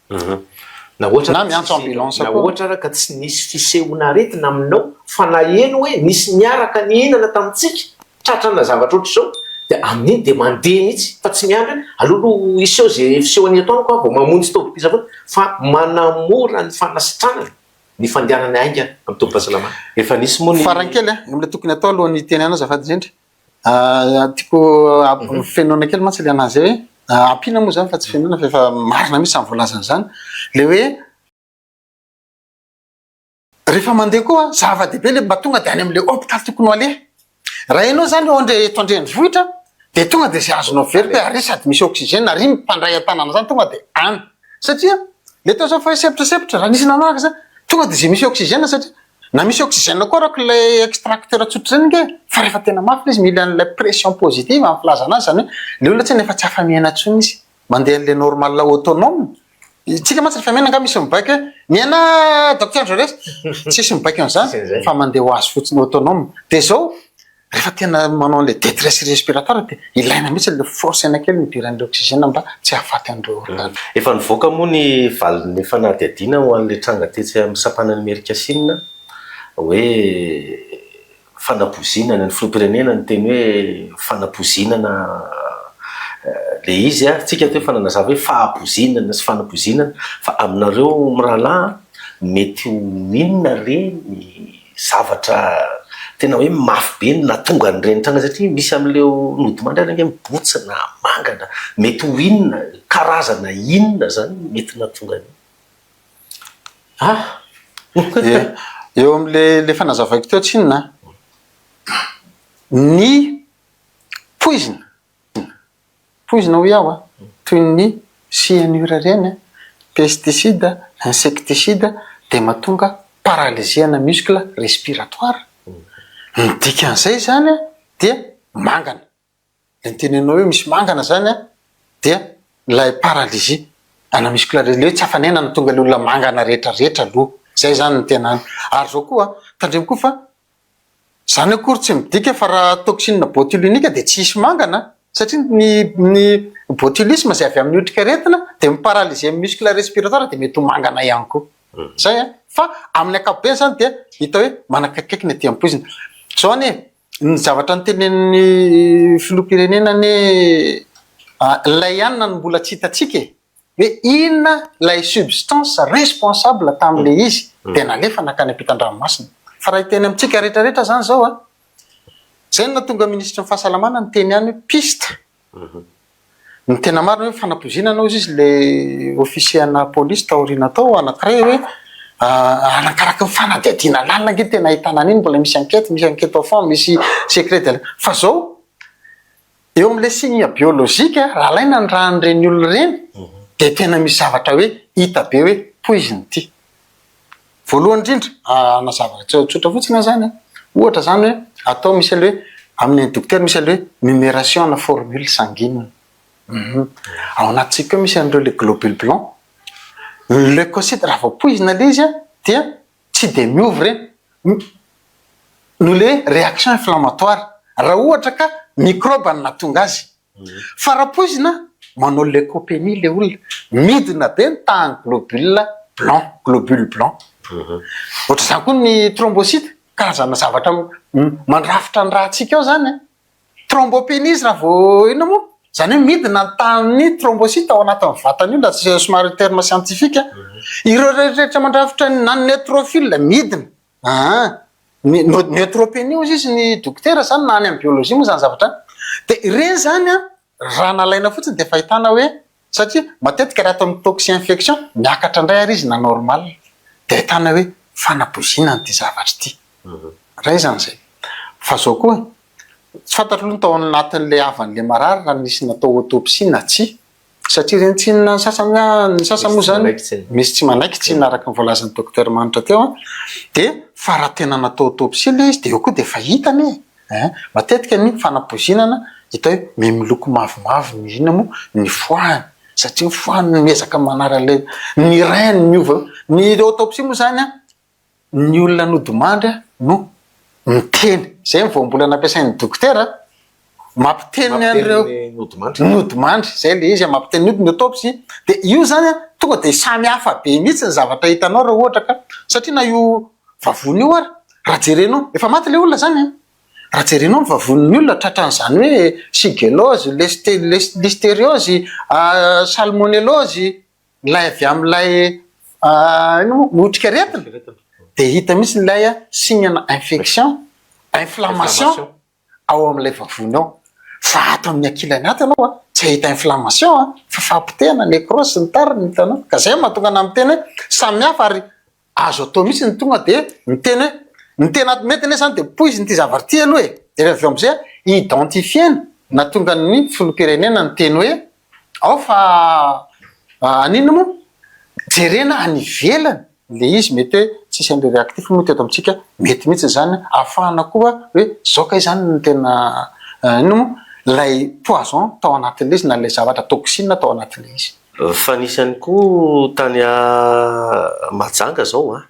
na ohatra raha ka tsy nisy fisehoana aretina aminao fa na eno hoe nisy miaraka ny enana tamintsika tratrana zavatra ohatr' zao dia amin'iny dia mandeha mihitsy fa tsy miandry alohaloha iseho zay fisehoany ataonako vao mamonjy tobi-pisavony fa manamora ny fanasitranana ny fandehanany aingana amin'ny tobi-pahasalamana efa nisy moa farankely am'le tokony atao alohan'ny teny anao zafady zendry tiako fenona kely mantsy le anazy hoe ampina moa zany fa tsy fenona fa efa marina mihitsy amin'ny voalazana zany le hoe rehefa mandeha koa zava-dehibe le mba tonga dia any am'le hôpitaly tokony ho aleha raha ianao zany ondre eto andrenivohitra dia tonga dia zay azonao very hoe ary sady misy oxygène ary mpandray an-tanana zany tonga dia any satria le tao zao fa hoe sepotrasepotra raha nisy nanaraka zany tonga dia zay misy oxygène satria na misy oxygène koa rako le extracteur tsotra zany nge fa rehefa tena mafy izy mila an'ilay pression positive amin'ny filazana azy zany hoe le olona tsy nefa tsy afa miaina tsony izy mandeha an'le normal autonome tsika mantsy rehefa miaina nga misy mibaika hoe miaina docteur Jores tsisy mibaika an'izany fa mandeha ho azy fotsiny autonome dia zao rehefa tena manao an'le détresse respiratoire dia ilaina mihitsy le force anakely midiran'le oxygène mba tsy hahafaty an'ireo organe efa nivoaka moa ny valin'ny fanadihadiana ho an'le tranga tetsy amin'ny sapana Amerika Sina hoe fanapoizinana ny filoham-pirenena ny teny hoe fanapoizinana le izy tsika teo fananazava hoe fahapoizinana sy fanapoizinana fa aminareo mirahalahy mety ho inona reny zavatra tena hoe mafy be natonga ny renitranga satria misy amin'leo nody mandray ange mibotsina mangana mety ho inona karazana inona zany mety natonga eo am'le fanazavaiko teo tsinona ny poizina ho iaho toy ny cyanure reny pesticide insecticide dia mahatonga paralysie ana muscle respiratoire ny dikan'izay zany dia mangana le nytenenao hoe misy mangana zany dia lay paralysie ana muscle le hoe tsy hafanenana tonga le olona mangana rehetrarehetra aloha zay zany ny tenany ary zao koa tandremo koa fa zany akory tsy midika fa raha toxine botulinika dia tsy hisy mangana satria ny botulisme zay avy amin'ny otrika retina dia miparalysie muscle respiratoire dia mety ho mangana ihany koa zay fa amin'ny ankapobeny zany dia hita hoe manakaikaiky ny aty ampoizina zao ny zavatra ny tenen'ny filoham-pirenena ny lay anina ny mbola tsy hitatsika hoe inona lay substance responsable tamin'le izy dia nalefa nakany ampitan-dranomasina fa raha hiteny amintsika rehetrarehetra zany zao zay no natonga ministra ny fahasalamana ny teny any piste ny tena marina hoe fanapoizinana izy le ofisiana polisy taoriana tao anankiray hoe anakaraky ny fanadihadiana lalina nge tena ahitana an'iny mbola misy enquête au fond misy secret fa zao eo am'le signe biolojika raha laina ny raha nyreny olo reny de tena misy zavatra hoe hita be hoe poiziny ity voalohany indrindra anazavatra tsotra fotsiny zany ohatra zany hoe atao misy ale hoe amin'ny docteur misy ale hoe numération na formule sanguine ao anatsika misy an'ireo le globule blanc leucocyte raha vao poizina le izy dia tsy de miovy reny no le réaction inflammatoire raha ohatra ka microbe ny natonga azy fa raha poizina manao leucopénie le olona midina be ny tahan'ny globule blanc ohatra zany koa ny thrombocyte karazana zavatra mandrafitra ny raha atsika ao zany thrombopénie izy raha vao ina moa zany hoe midina ny tahan'ny thrombocyte ao anatin'ny vatany io la somary terme scientifique ireo rehetrarehetra mandrafitra na ny neutrophile midina neutropénie ozy izy ny docteur zany na any amin'ny biologie moa zany zavatra de ireny zany raha nalaina fotsiny de fahitana hoe satria matetika raha atao amin'ny toxin infection miakatra indray ary izy na normal de ahitana hoe fanapoizinana ty zavatra ty ray zany zay fa zao koa tsy fantatro aloha tao anatin'le avan'le marary raha misy natao autopsie na tsy satria reny tsy ny sasany moa zany misy tsy manaiky tsy naraka ny voalazan'ny docteur manitra teo de fa raha tena natao autopsie le izy de eo koa de fa hitany matetika ny fanapoizinana hita hoe miloko mavomavo ny ina moa ny foahany satria ny foahany miezaka manara le ny reiny miova ny autopsie moa zany ny olona nodimandry no miteny zay ny voambola nampiasain'ny docteur mampiteny an'ireo nodimandry zay le izy mampiteny ny autopsie de io zany tonga de samy hafa be mihitsy ny zavatra hitanao raha ohatra ka satria na io vavony io ary raha jerenao efa maty le olona zany raha jerenao ny vavon'ny olona tratran'izany hoe shigellose listériose salmonellose lay avy am'lay motrikaretina de hita misy lay signana inflammation ao am'lay vavony ao fa ato amin'ny akilany aty anao tsy ahita inflammation fa fampitena nécrose ny tariny hitanao ka zay mahatonga na miteny hoe samy hafa ary azo atao misy ny tonga de miteny ny tena mety ane zany de poiziny ty zavatra ty aloha de avy am'izay identifiena na tonga ny filopirenena ny teny hoe ao fa anina moa jerena any ivelany le izy mety hoe tsisy an'le réactif moa teto amitsika mety mihitsy zany ahafahana koa hoe zao kay zany ny tena ino moa lay poison tao anatin'le izy na le zavatra toxine tao anatin'le izy fa nisany koa tany Majanga zao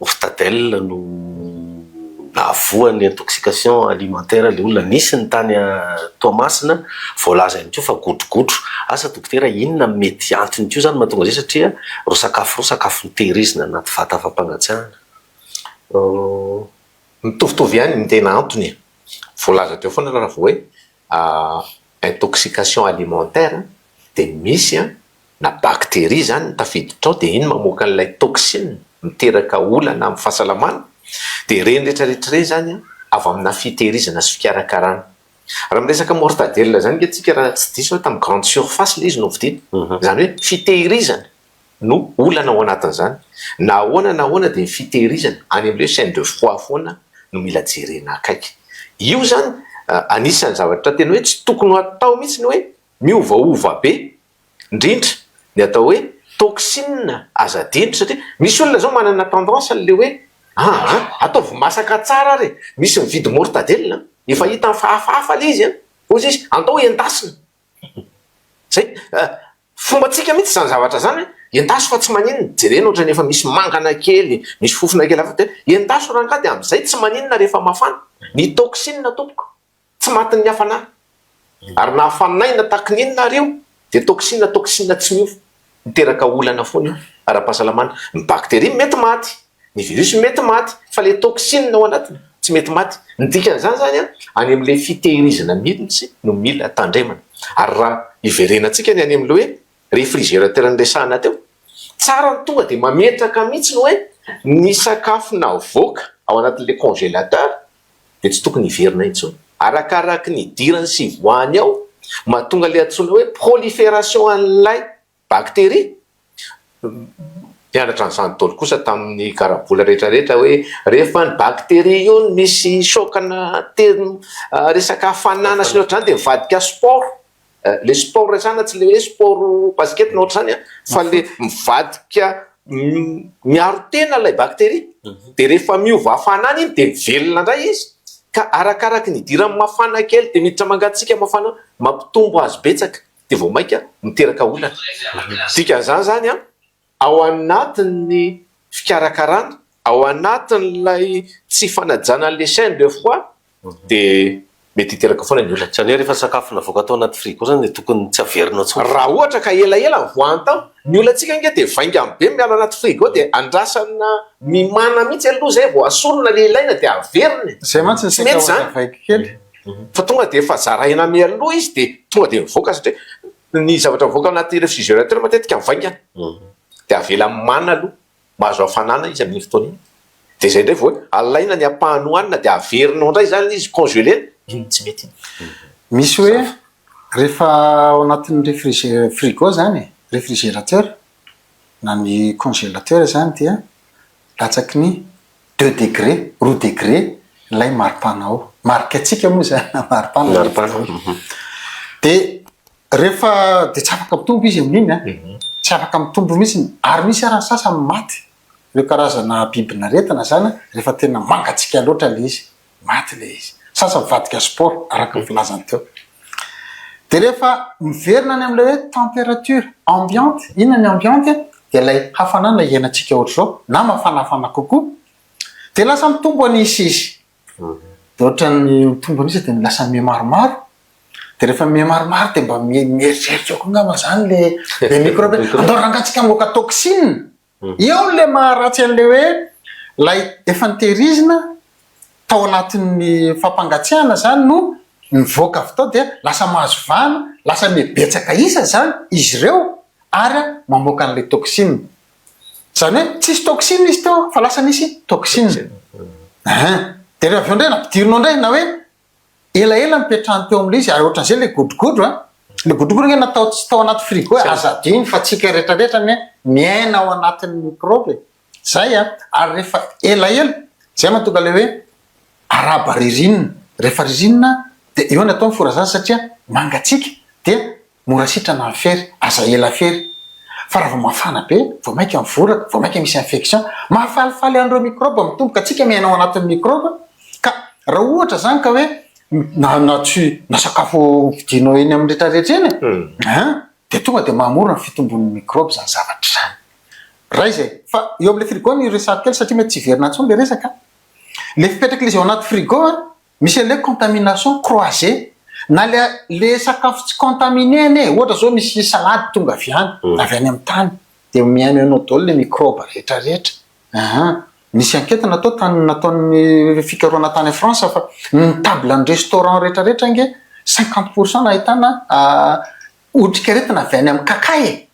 mortadelle no nahavoan'ny intoxication alimentaire le olona nisy ny tany Toamasina voalaza ihany koa fa godrogodro asa dokotera inona mety antony tio zany mahatonga zay satria ro sakafo nitehirizina anaty vata fampangatsiahana mitovitovy ihany ny tena antony voalaza teo foana raha vao hoe intoxication alimentaire de misy na bakteria zany tafiditra ao de iny mamoaka an'ilay toxine miteraka olana amin'ny fahasalamana de reny rehetrarehetra reny zany avy amina fitehirizana sy fikarakarana raha miresaka mortadelle zany ngetsika raha tsy diso hoe tamin'ny grande surface le izy no vidina zany hoe fitehirizana no olana ao anatin'izany na ahoana de fitehirizana any am'le chaîne de froid foana no mila jerena akaiky io zany anisan'ny zavatra tena hoe tsy tokony atao mihitsy ny hoe miovaova be indrindra ny atao hoe toxine azadiny satria misy olona zao manana tendance le hoe ataovy masaka tsara re misy mividy mortadelle efa hita fahafahafa le izy ozy izy atao endasina zay fombatsika mihitsy zany zavatra zany endaso fa tsy maninona jerena ohatra nefa misy mangana kely misy fofona kely afa de endaso rangady am'izay tsy maninona rehefa mafana ny toxine tompoko tsy matin'ny hafanahy ary na hafanaina takininareo de toxine tsy miofo miteraka olana foana io ara-pahasalamana ny bakteria mety maty ny virus mety maty fa le toxine ao anatiny tsy mety maty ny dikan'izany zany any am'le fitehirizana mihitsy no mila tandremana ary raha iverenantsika ny any am'le hoe réfrigérateur nresahana teo tsara ny tonga de mametraka mihitsy no hoe ny sakafo na voaka ao anatin'le congélateur de tsy tokony hiverina intsony arakaraky ny dirany sy voany ao mahatonga le antsoina hoe prolifération an'ilay bakteria. Mianatra an'izany taolo kosa tamin'ny karabola rehetrarehetra hoe rehefa ny bakteria io misy sokana resaka hafanana sy nohatra zany dia mivadika sport. Le sport zany tsy le hoe sport basket nohatra zany fa le mivadika miaro tena ilay bakteria. Dia rehefa miova hafanana iny dia velona indray izy, ka arakaraky ny idirany mafana kely dia miditra mangatsika mafana mampitombo azy betsaka dia vao mainka miteraka olana. Dikan'izany zany ao anatin'ny fikarakarana, ao anatin'ilay tsy fanajana an'le chaîne de froid dia mety hiteraka foana ny olana. Zany hoe rehefa sakafo navoaka atao anaty frigo zany dia tokony tsy averinao tsony. Raha ohatra ka elaela voany tao, ny olantsika inge dia vaingany be miala anaty frigo dia andrasana mimana mihitsy aloha zay vao asorona le ilaina dia averiny. Zay mantsy ny Mety zany. vaika kely. Fa tonga dia efa zaraina mialoha izy dia tonga dia mivoaka satria ny zavatra mivoaka anaty réfrigérateur matetika mivaingana. Dia avela mana aloha, mahazo hafanana izy amin'ny fotoana iny. Dia zay indray vao alaina ny ampahany hoanina dia averinao indray zany izy congelé, iny tsy mety iny. Misy hoe rehefa ao anatin'ny frigo zany réfrigérateur na ny congélateur zany dia latsaky ny 2 degré, 2 degré ilay maripana ao. Marika atsika moa zany maripana. Dia rehefa dia tsy afaka mitombo izy amin'iny tsy afaka mitombo mihitsy ary misy raha sasany maty. Ireo karazana bibinaretana zany rehefa tena mangatsika loatra le izy, maty le izy. Sasa mivadika sport araka ny filazany teo. Dia rehefa miverina any amin'ilay hoe température ambiante, inona ny ambiante dia ilay hafanana iainantsika ohatr'izao na mafanafana kokoa dia lasa mitombo an'isy izy. Dia ohatran'ny mitombo an'isy dia lasa mihamaromaro. Dia rehefa mihamaromaro dia mba mieritreritra koa ngamba zany le microbe. Andao rangatsika moka toxin. Eo le maharatsy an'le hoe lay efa nitehirizina tao anatin'ny fampangatsiahana zany no mivoaka avy tao dia lasa mahazo vana, lasa mibetsaka isa zany izy ireo ary mamoaka an'le toxine. Zany hoe tsisy toxine izy teo fa lasa nisy toxine. Dia rehefa avy eo indray nampidirinao indray na hoe elaela mipetrahany teo amin'ilay izy ary ohatran'izay le godrogodro le godrogodro nge natao tsy tao anaty frigo hoe azadiny fa tsika rehetrarehetra ny miaina ao anatin'ny microbe. Zay ary rehefa elaela zay mahatonga le hoe araba ririnina. Rehefa ririnina dia eo ny atao miforazana satria mangatsika dia mora sitrana amin'ny fery, aza ela fery. Fa raha vao mafana be, vao mainka mivoraka, vao mainka misy infection, mahafalifaly an'ireo microbe mitomboka atsika miaina ao anatin'ny microbe. Ka raha ohatra zany ka hoe na sakafo vidinao eny amin'ny rehetrarehetra eny dia tonga dia mahamora ny fitombon'ny microbe zany zavatra zany. Ray zay. Fa eo amin'ilay frigo ny resaka kely satria mety tsy verina intsony le resaka. Le fipetraka izy ao anaty frigo misy an'ilay contamination croisée na le sakafo tsy contaminé ohatra zao misy salady tonga avy any amin'ny tany dia miaino anao daholo le microbe rehetrarehetra. Misy enquête nataon'ny fikarohana tany France fa ny table ny restaurant rehetrarehetra nge 50% nahitana otrikaretina avy any amin'ny kakay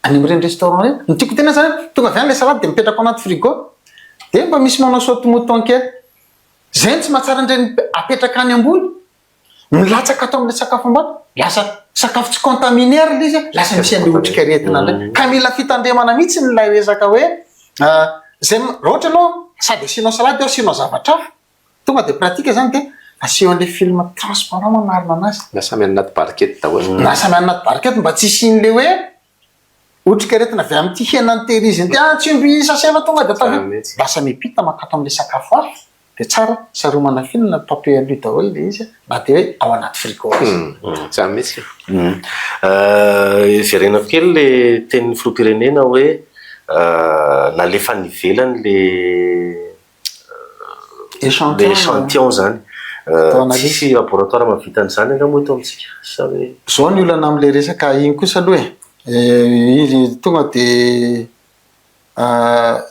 any amin'ireny restaurant reny. Ny tiako tena zany tonga avy any le salady dia mipetraka ao anaty frigo dia mba misy manao saute mouton kely. Zay tsy mahatsara an'ireny apetraka any ambony milatsaka atao amin'ilay sakafo ambany lasa sakafo tsy contaminé le izy lasa misy an'ilay otrikaretina indray. Ka mila fitandremana mihitsy nylay resaka hoe zay raha ohatra aloha sady asianao salady eo asianao zavatra tonga dia pratika zany dia asio an'ilay film transparent manarina anazy na samy anaty barikety daholo. Na samy anaty barikety mba tsy isian'le hoe otrikaretina avy amin'ity hena nitehiriziny dia tsy omby saseva tonga dia atao lasa mipita makato amin'ilay sakafo hafa dia tsara saromana film papier alu daholo le izy mba dia hoe ao anaty frigo Zany mihitsy. Verena kely le tenin'ny filoham-pirenena hoe nalefa nivelany le échantillon zany. Tsisy laboratoire mahavita an'izany angamba eto amintsika sa hoe zao ny olana amin'ilay resaka iny kosa aloha izy tonga dia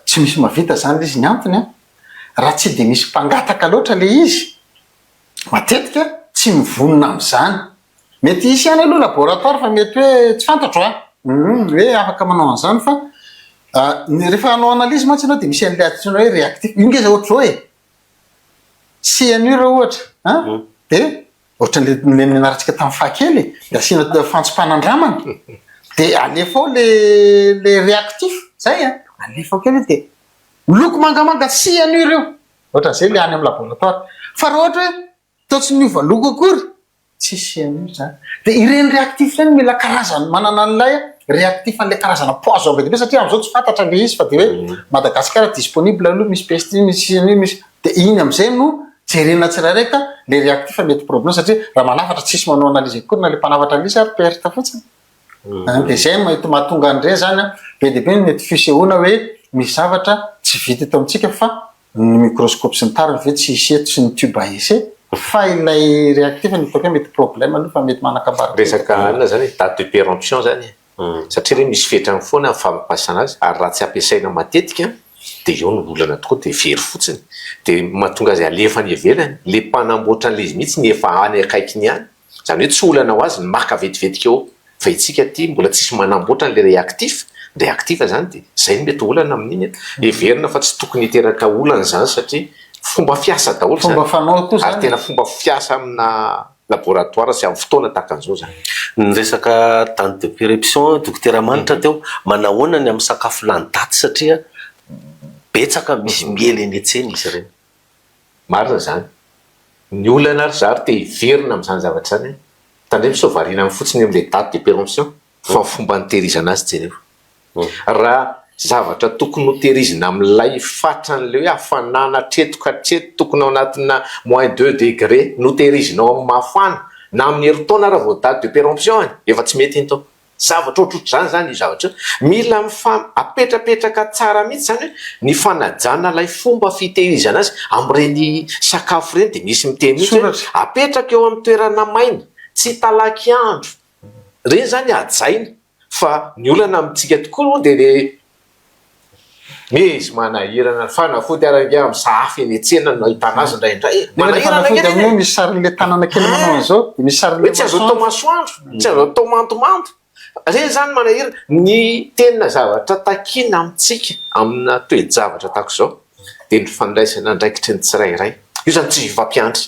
tsy misy mahavita zany le izy ny antony raha tsy dia misy mpangataka loatra le izy matetika tsy mivonona amin'izany. Mety isy ihany aloha laboratoire fa mety hoe tsy fantatro hoe afaka manao an'izany fa rehefa hanao analyse mantsy ianao dia misy an'ilay antsoina hoe réactif io nge za ohatra zao cyanure ohatra dia ohatran'le nianaratsika tamin'ny fakely de asiana fantsopanandramana de alefa ao le réactif zay alefa ao kely de miloko mangamanga sy an'ireo ohatran'izay le any amin'ny laboratoire fa raha ohatra hoe totsy niova loko akory tsisy an'io zany de ireny réactif reny mila karazany manana an'ilay réactif an'le karazana poison be satria am'izao tsy fantatra le izy fa de hoe Madagascar disponible aloha misy pesticides misy an'io misy de iny am'izay no jerena tsirairay ka le réactif mety problème satria raha manafatra tsisy manao analyse akory na le mpanafatra an'isy ary perte fotsiny de zay mahita mahatonga andre zany be de be mety fisehoana hoe misy zavatra tsy vita eto amintsika fa ny microscope sy ny tariny ve tsy hisy eto sy ny tube à essai fa ilay réactif ny toka mety problème aloha fa mety manakambara resaka anona zany date de péremption zany satria re misy fetrany foana ny fampiasana azy ary raha tsy ampiasaina matetika de eo ny olana tokoa de very fotsiny de mahatonga azy alefany ivelany le mpanamboatra an'le izy mihitsy ny efa any akaikiny any zany hoe tsy olana ho azy ny maka vetivetika eo fa itsika ty mbola tsisy manamboatra n'le réactif zany de zay ny mety olana amin'iny everina fa tsy tokony hiteraka olana zany satria fomba fiasa daholo fomba fanao koa ary tena fomba fiasa amina laboratoire sy amin'ny fotoana tahaka an'izao zany ny resaka date de péremption dokotera manitra teo manahoana ny amin'ny sakafo lany daty satria betsaka misy miely eny etseny izy reny marina zany ny olana ary zary te hiverina amin'izany zavatra zany tandre misovariana amin'ny fotsiny amin'le date de péremption fa fomba nitehirizana azy jereo raha zavatra tokony hotehirizina amin'ilay fatran'le hoe hafanana treto tokony ao anatina -2 degré notehirizina ao amin'ny mafana na amin'ny herintaona raha vao date de péremption efa tsy mety into zavatra ohatrotra zany io zavatra mila apetrapetraka tsara mihitsy zany hoe ny fanajana lay fomba fitehirizana azy amin'ireny sakafo reny de misy miteny mihitsy apetraka eo amin'ny toerana maina tsy talaky andro reny zany ajaina fa ny olana amintsika tokoa de misy manahirana fanafody aranga amin'ny sahafy eny etsena no ahitana azy indraindray manahirana misy sarin'le tanana kely manao an'izao misy sarin'le tsy azo atao masoandro tsy azo atao mandomando reny zany manahirana ny tena zavatra takina amintsika amina toe-javatra tahako zao de ny fandraisana ndraikitry ny tsirairay io zany tsy ifampiandry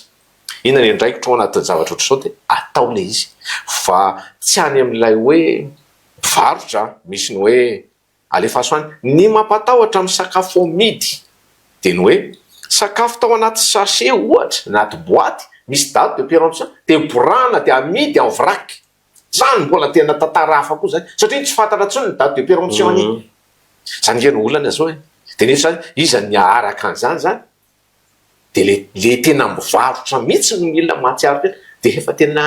ina ny ndraikitro anatin'ny zavatra ohatr'izao de atao le izy fa tsy any amin'ilay hoe mpivarotra misy ny hoe alefa soany ny mampatahotra amin'ny sakafo amidy de ny hoe sakafo tao anaty sachet ohatra anaty boaty misy date de péremption de borana de amidy en vrac zany mbola tena tantara hafa koa zany satria tsy fantatra tsony ny date de péremption iny zany ngeny olana zao de nefa zany iza ny araka an'izany zany de le tena mivarotra mihitsy no mila mahatsiaro de efa tena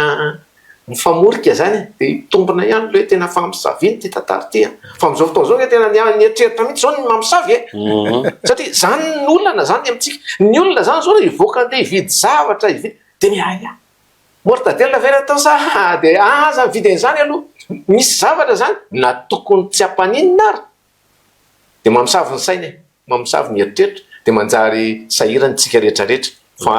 mifamorika zany de tombona ihany le tena famisaviny ty tantara ty fa am'izao fotoa zao tena nietreritra mihitsy zao ny mamisavy satria zany ny olana zany amintsika ny olona zany zao ivoaka nde hividy zavatra hividy de miaia mortadelle vera atao sa de aza mividy an'izany aloha misy zavatra zany na tokony tsy ampaninina ary de mamisavy ny saina mamisavy ny eritreritra de manjary sahirany tsika rehetrarehetra fa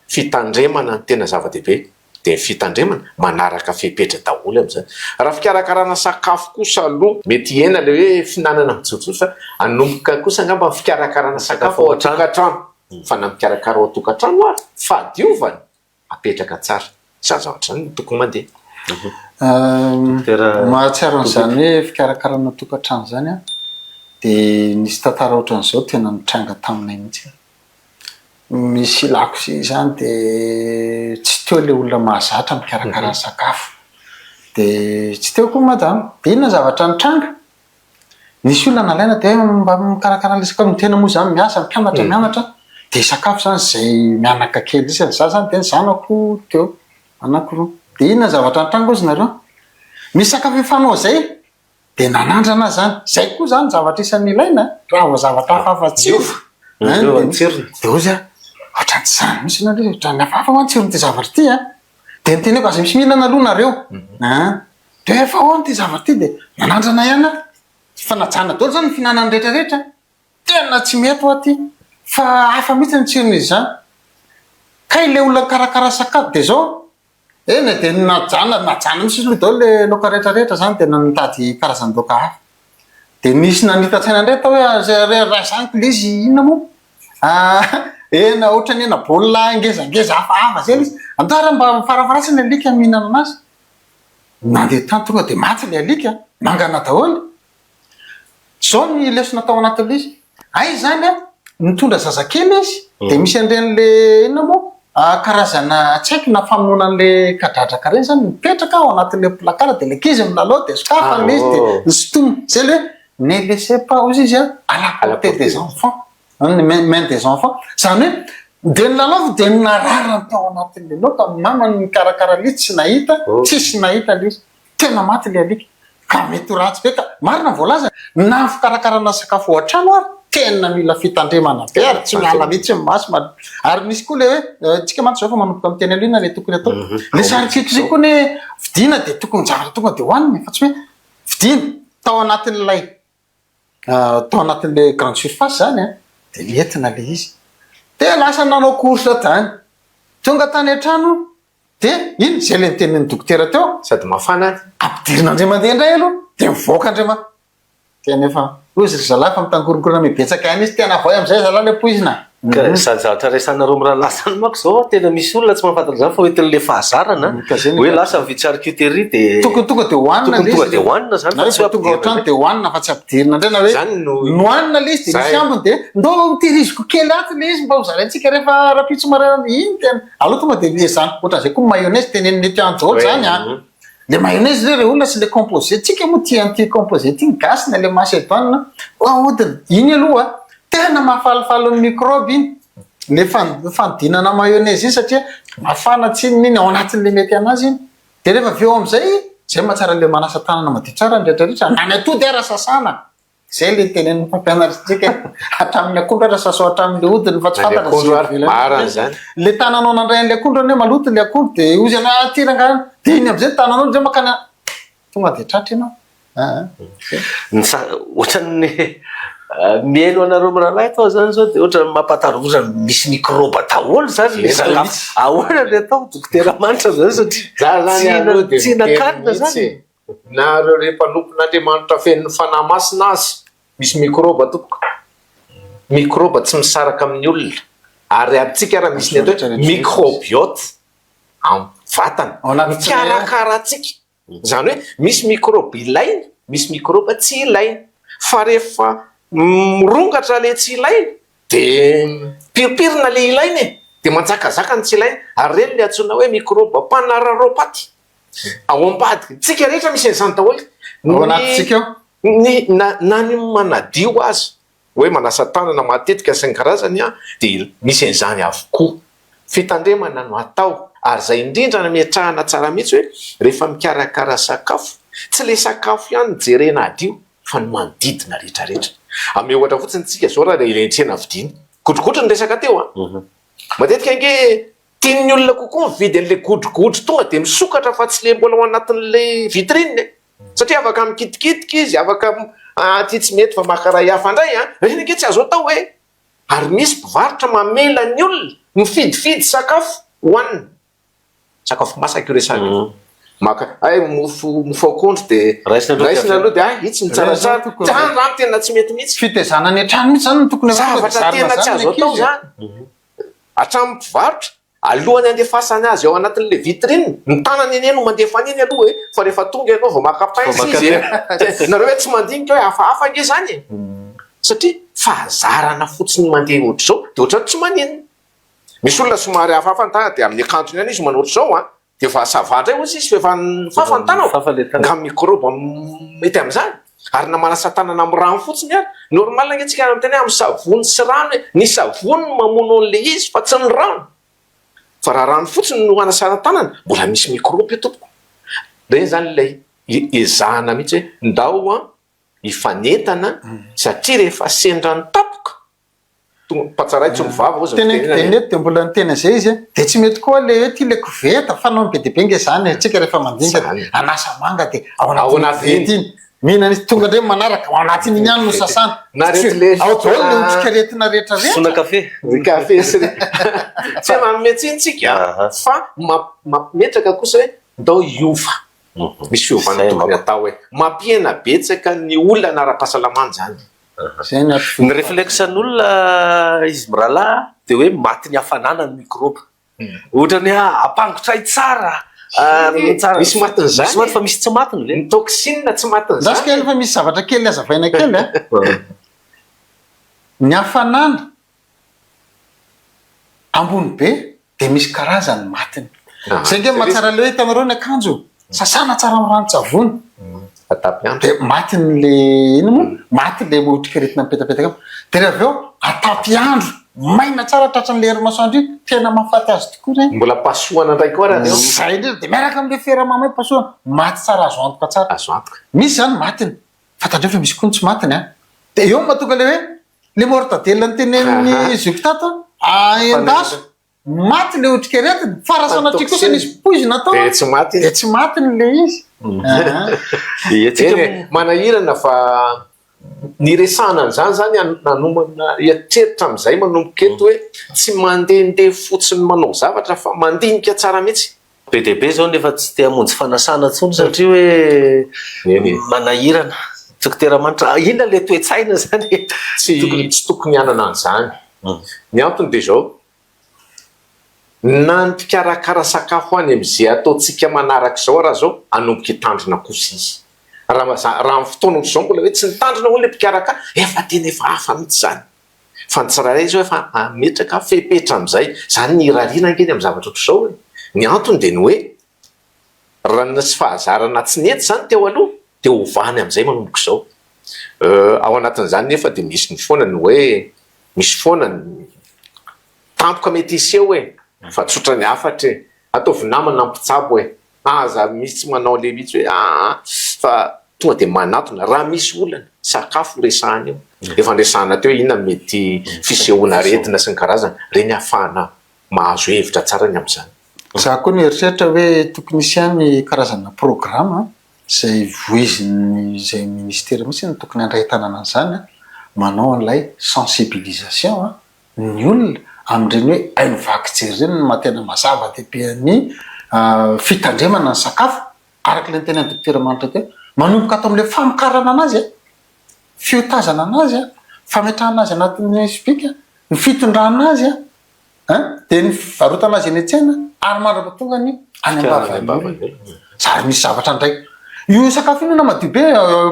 fitandremana ny tena zava-dehibe de fitandremana manaraka fepetra daholo am'izany raha fikarakarana sakafo kosa aloha mety ena le hoe finanana mijotso fa anomboka kosa angamba ny fikarakarana sakafo ao atokantrano fa na mikarakara ao atokantrano a fadiovany apetraka tsara zany zavatra zany tokony mandeha mahatsiaro an'izany hoe fikarakarana atokantrano zany a de nisy tantara ohatran'izao tena nitranga taminay mihitsy misy lakozy zany de tsy teo le olona mahazatra mikarakara sakafo de tsy teo koa madame de inona zavatra nitranga nisy olona nalaina de mba mikarakara le sakafo tena moa zany miasa mpianatra de sakafo zany zay mianaka kely isy za zany de ny zanako teo anankiroa de inona zavatra nitranga ozy nareo misy sakafo efanao zay de nanandrana zany zay koa zany zavatra isan'ny ilaina raha vao zavatra hafahafa-tsiro de ozy ohatran'izany misy na ohatran'ny hafahafa mantsiro ty zavatra ty de nyteneko aza misy mihinana aloha nareo de efa ahoany ty zavatra ty de nanandrana ihany fanajana daholo zany ny fihinanany rehetrarehetra tena tsy mety ho aty fa hafa mihitsy ny tsiron'izy zany kay le olona karakara sakafo de zao eny de najana misy loha daholo le loka rehetrarehetra zany tena nitady karazany loka hafa de nisy nanita-tsaina indray tao hoe ray zaniko le izy inona moa ena ohatrany ena baolina ngezangeza hafahafa zay izy andara mba farafarasy ny alika mihinana anazy nandeha tany tonga de maty le alika mangana daholo zao ny lesona tao anatin'le izy ay zany a mitondra zazakely izy de misy andren'le inona moa karazana tsy haiko na famonoana an'le kadradraka reny zany mipetraka ao anatin'le placard de lekizy milalao de sokafany izy de nysotomy zay le ne laissez pas aux izy à la portée des enfants main des enfants zany hoe de nylalao de nararany tao anatin'le loka mamany mikarakara le tsy nahita tsisy nahita le izy tena maty le alika ka mety ratsy be ka marina voalaza na fikarakarana sakafo ohatrano ary tena mila fitandremana be ary tsy miala mihitsy masy ary misy koa le hoe tsika mantsy zao fa manomboka amin'ny teny alina le tokony atao le saritsiko zay koa ny vidina de tokony zavatra tonga de hoaniny fa tsy hoe vidina tao anatin'lay tao anatin'le grande surface zany de lentina le izy de lasa nanao course tany tonga tany an-trano de iny zay le niteniny dokotera teo sady mafana ampidirina andray mandeha indray aloha de mivoaka andray ma de nefa ozy ry zalahy fa mitangorokorona mibetsaka any izy tena voy am'izay zalahy le poizina sady zavatra resana roa miralasany mako zao tena misy olona tsy mahafantatra zany fa hoetin'le fahazarana hoe lasa mividy charcuterie de tokony tonga de hoanina le tonga de hoanina zany fa tsy tonga ohatrany de hoanina fa tsy ampidirina ndray na hoe nohanina le izy de misy ambiny de ndo tiriziko kely aty le izy mba ho zarayntsika rehefa rapitso marana iny tena aloha tonga de le zany ohatra zay koa mayonnaise teneniny tianjao zany le mayonnaise le olona sy le composé tsika moa tia an'ty composé ty gasina le macédoine aodina iny aloha tena mahafalifaly ny microbe iny le fanodinana mayonnaise iny satria mafana tsininy iny ao anatin'le mety anazy iny de rehefa aveo am'izay zay mahatsara le manasa tanana madio tsara nrehetrarehetra nany atody ara sasana zay le tenen'ny mpampianarytsika hatramin'ny akondro ara sasao hatramin'le odiny fa tsy fantatra le tananao nandray an'le akondro any hoe maloto le akondro de ozy ana tirangana de iny am'izay tananao zay makana tonga de tratra ianao ohatran'ny miaino anareo mirahalahy atao zany zao de ohatra mampatarozany misy microbe daholo zany le sakafo ahoana le atao dokotera manitra zany satria tsy nakanina zany na reo re mpanompon'andriamanitra fen'ny fanahy masina azy misy microbe tompoko microbe tsy misaraka amin'ny olona ary abytsika raha misy ny atao hoe microbiote amin'ny vatana mikarakaratsika zany hoe misy microbe ilaina misy microbe tsy ilaina fa rehefa mirongatra le tsy ilaina de piripirina le ilaina de manjakazaka ny tsy ilaina ary reny le antsoina hoe microbe panararopaty ao ambadika tsika rehetra misy an'izany daholo na ny manadio azy hoe manasa tanana matetika sy ny karazany de misy an'izany avokoa fitandremana no atao ary zay indrindra na miatrahana tsara mihitsy hoe rehefa mikarakara sakafo tsy le sakafo ihany jerena adio fa ny manodidina rehetrarehetra ame ohatra fotsiny tsika zao raha ilentsena vidiny godrogodro ny resaka teo matetika nge tian'ny olona kokoa mividy an'le godrogodro tonga de misokatra fa tsy le mbola ao anatin'le vitrine satria afaka mikitikitiky izy afaka ty tsy mety fa makaray hafa ndray reny nke tsy azo atao hoe ary misy mpivarotra mamela ny olona mifidifidy sakafo hoanina sakafo masaka resaka maka mofo akondro de raisina aloha de itsy mitsaratsara rano tena tsy mety mihitsy fitezana ny an-trano mihitsy zany tokony zavatra tena tsy azo atao zany hatramin'ny mpivarotra alohany andefasany azy ao anatin'le vitrine ny tanany eny no mandefa an'iny aloha fa rehefa tonga ianao vao makapaisy izy nareo hoe tsy mandinika hoe hafahafa nge zany satria fahazarana fotsiny mandeha ohatra zao de ohatra tsy manina misy olona somary hafahafa ny tana de amin'ny akantony any izy manotry zao de fa savandray ozy izy fafa ny tanao nga microbe mety am'izany ary na manasa tanana amin'ny rano fotsiny ary normal nge tsika tena amin'ny savony sy rano ny savony mamono an'le izy fa tsy ny rano fa raha rano fotsiny no anasana tanana mbola misy microbe tompoko reny zany lay ezahana mihitsy hoe ndao ifanentana satria rehefa sendra ny tapoka mpatsaray tsy mivava tenety de mbola nytena zay izy de tsy mety koa le hoe ty le koveta fanao be de be nge zany tsika rehefa mandinika anasa manga de ao anaty iny mihinana izy tonga ndray manaraka ao anatin'ny iny any no sasana ao daholo le otrikaretina rehetrarehetra sona kafe tsy manome tsiny tsika fa mampimetraka kosa hoe ndao iova misy fiovana tokony atao hoe mampiena betsaka ny olana ara-pahasalamana zany ny réflexen'olona izy mirahalahy de hoe maty ny hafanana ny mikroba ohatrany ampangotray tsara misy matin'izany fa misy tsy matiny le ny toxine tsy matin'izany zaskely fa misy zavatra kely azavaina kely ny hafanana ambony be de misy karazany matiny zay nge mahatsara le hoe hitanareo ny akanjo sasana tsara amin'ny rano-tsavony de matiny le ino moa maty le otrikeretina mipetapetaka de rehefa avy eo atapy andro maina tsara tratra ny lery masoandro io tena mahafaty azy tokoa regny mbola pasoana ndraiky koa raha zay ndre de miaraka am'le fera mamay pasoana maty tsara azo antoka tsara azo antoka misy zany matiny fatandreo fa misy koa ny tsy matiny de eo mahatonga le hoe le mortadela ny tenen'ny zokitato endaso maty le otrikeretiny farasanatria kosa nisy poizina atao de tsy maty de tsy matiny le izy manahirana fa ny resana an'izany zany nanomana iatreritra am'izay manomboka eto hoe tsy mandehandeha fotsiny manao zavatra fa mandinika tsara mihitsy be deaibe zao nefa tsy te hamonjy fanasana ntsony satria hoe manahirana dokoteramanitra inona le toetsaina zany tsy tokony anana an'izany ny antony de zao na ny mpikarakara sakafo any am'izay ataotsika manaraka zao raha zao anomboka hitandrina kosa izy raha my fotoana ohatr'izao mbola hoe tsy nitandrina ho le mpikaraka efa tena efa hafa mihitsy zany fa ny tsirairay izy hoe efa ametraka fepetra am'izay zany ny irariana ankeny amy zavatra ohatr'izao hoe ny antony de ny hoe raha tsy fahazarana tsy nety zany teo aloha de ovany am'izay manomboka izao ao anatin'izany nefa de misy ny foana ny hoe misy foana ny tampoka mety iseho hoe fa tsotra ny afatra ataovy namana mpitsabo hoe aza misy tsy manao le mihitsy hoe fa tonga de manatona raha misy olana sakafo resahany eo efa ndresahana teo inona mety fisehoana aretina sy ny karazana reny ahafahana mahazo hevitra tsara ny am'izany za koa ny eritreritra hoe tokony isiany karazana programme zay voiziny zay ministera mihitsy ny tokony andray tanàna an'izany manao an'ilay sensibilisation ny olona am'ireny hoe haino vaky jery reny ny matena mazava dehibe ny fitandremana ny sakafo araka le ny tena ny dokotera manitra teo manomboka atao am'le famokarana anazy fiotazana anazy fametrahana azy anatin'ny spika ny fitondrana azy de ny varotana azy eny an-tsena ary mandrapatonga ny any ambavany zary misy zavatra ndraiky io sakafo ino na madio be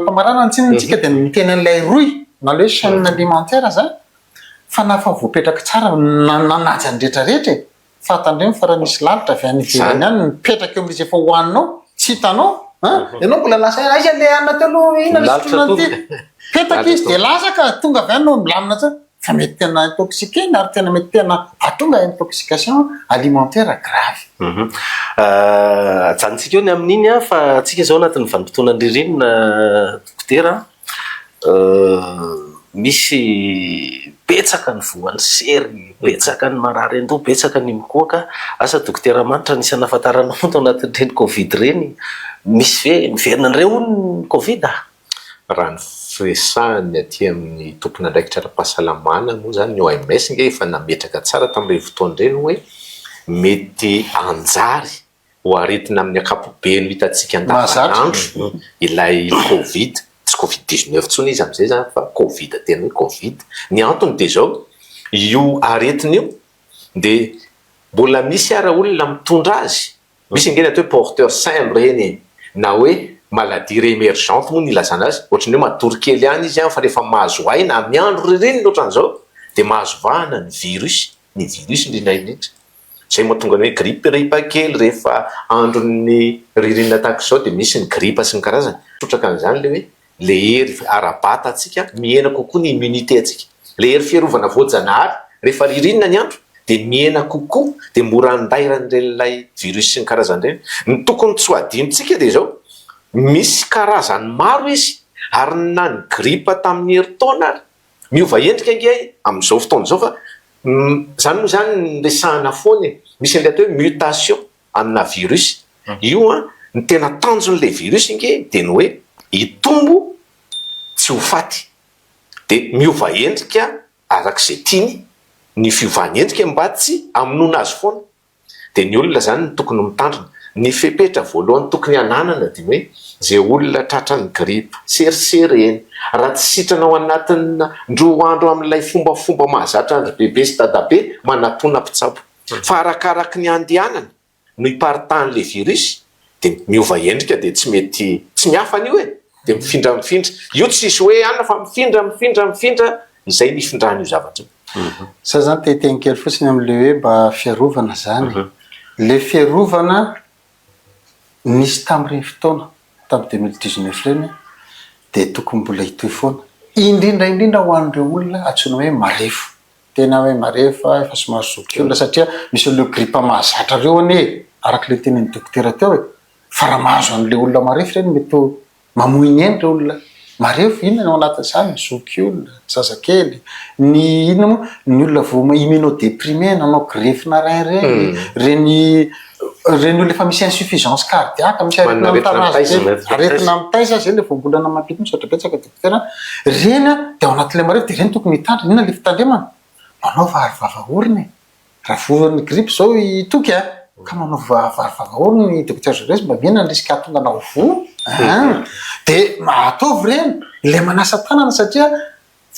mpamarana ny tsinitsika de ny tena an'ilay roy na le hoe chaîne alimentaire zany fa nafa voapetraka tsara nanaja ny rehetrarehetra fatandreny fa raha misy lalitra avy any ivelany any mipetraka eo am'izy efa hoaninao tsy hitanao ianao mbola lasa aiza le anina teo aloha ina misotronany ty petaka izy de lasaka tonga avy any no milamina tsara fa mety tena intoxikeny ary tena mety tena atonga intoxication alimentaire grave janitsika eo ny amin'iny fa tsika zao anatin'ny vanimpotoana ny ririnina dokotera misy betsaka ny voan'ny sery betsaka ny marary an-doha betsaka ny mikoaka asa dokotera manitra nisy anafatarana ao tao anatin'ireny covid reny misy ve miverina an'ireo ny covid raha ny firesahany aty amin'ny tompony andraikitra ara-pahasalamana moa zany ny OMS nge efa nametraka tsara tamin'ireny fotoana ireny hoe mety anjary ho aretina amin'ny akapobeny hitantsika andavanandro ilay covid tsy covid-19 tsony izy am'izay zany fa covid tena hoe covid ny antony de zao io aretina io de mbola misy ara olona mitondra azy misy ngeny atao hoe porteur sain reny na hoe maladie réémergente moa ny ilazana azy ohatrany hoe matory kely any izy fa rehefa mahazo aina miandro ririnina ohatran'izao de mahazo vahana ny virus indrindraindrindra zay mahatonga ny hoe grippe kely rehefa andron'ny ririnina tahaka izao de misy ny grippe sy ny karazany totraka an'izany le hoe le hery ara-bata atsika miena kokoa ny immunité atsika le hery fierovana voajanahary rehefa ririnina ny andro de miena kokoa de mora andairan'irelay virus sy ny karazany reny ny tokony tsy ho adinotsika de zao misy karazany maro izy ary na ny grippe tamin'ny herintaona ary miova endrika nge am'izao fotoana zao fa zany moa zany ny resahana foany misy an'ilay atao hoe mutation amina virus io ny tena tanjon'le virus nge de ny hoe hitombo tsy ho faty de miova endrika arak'izay tiany ny fiovany endrika mba tsy amonoana azy foana de ny olona zany ny tokony mitandrina ny fepetra voalohany tokony ananana dia hoe zay olona tratrany gripa serisery eny raha tsy sitranao anatin'ny ndroandro amin'ilay fombafomba mahazatra azy bebe sy dadabe manatona mpitsabo fa arakaraky ny andehanana no iparitahany'le virus dia miova endrika dia tsy mety tsy miafany io e dia mifindra io tsisy hoe ana fa mifindra izay nifindrany io zavatra sa zany tetenikely fotsiny amin'le hoe mba fiarovana zany le fiarovana nisy tamin'ireny fotoana tamin'ny 2019 reny dia tokony mbola hitoy foana indrindra ho an'ireo olona antsoina hoe marefo tena hoe marefa efa somary zoky olona satria misy oleo gripa mahazatra reo ane araky le tenen'ny dokotera teo e fa raha mahazo an'le olona marefo reny mety mamoiny eny reo olona marefo inona ao anatin'izany zoky olona zazakely ny inona moa ny olona vo immunodéprimé nanao grefina rein reny olona efa misy insuffisance cardiaque misy aretina mitaiza zay le voambolana mampity misaotrapetsaka dokotera reny dia ao anatin'ilay marefo dia reny tokony hitandry inona le fitandremana manao varivavaoriny raha voan'ny gripe zao itoky ka manao varivavaoriny dokotera Zorez mba mihena ny risika tonga anao vo dia ataovy reny ilay manasa tanana satria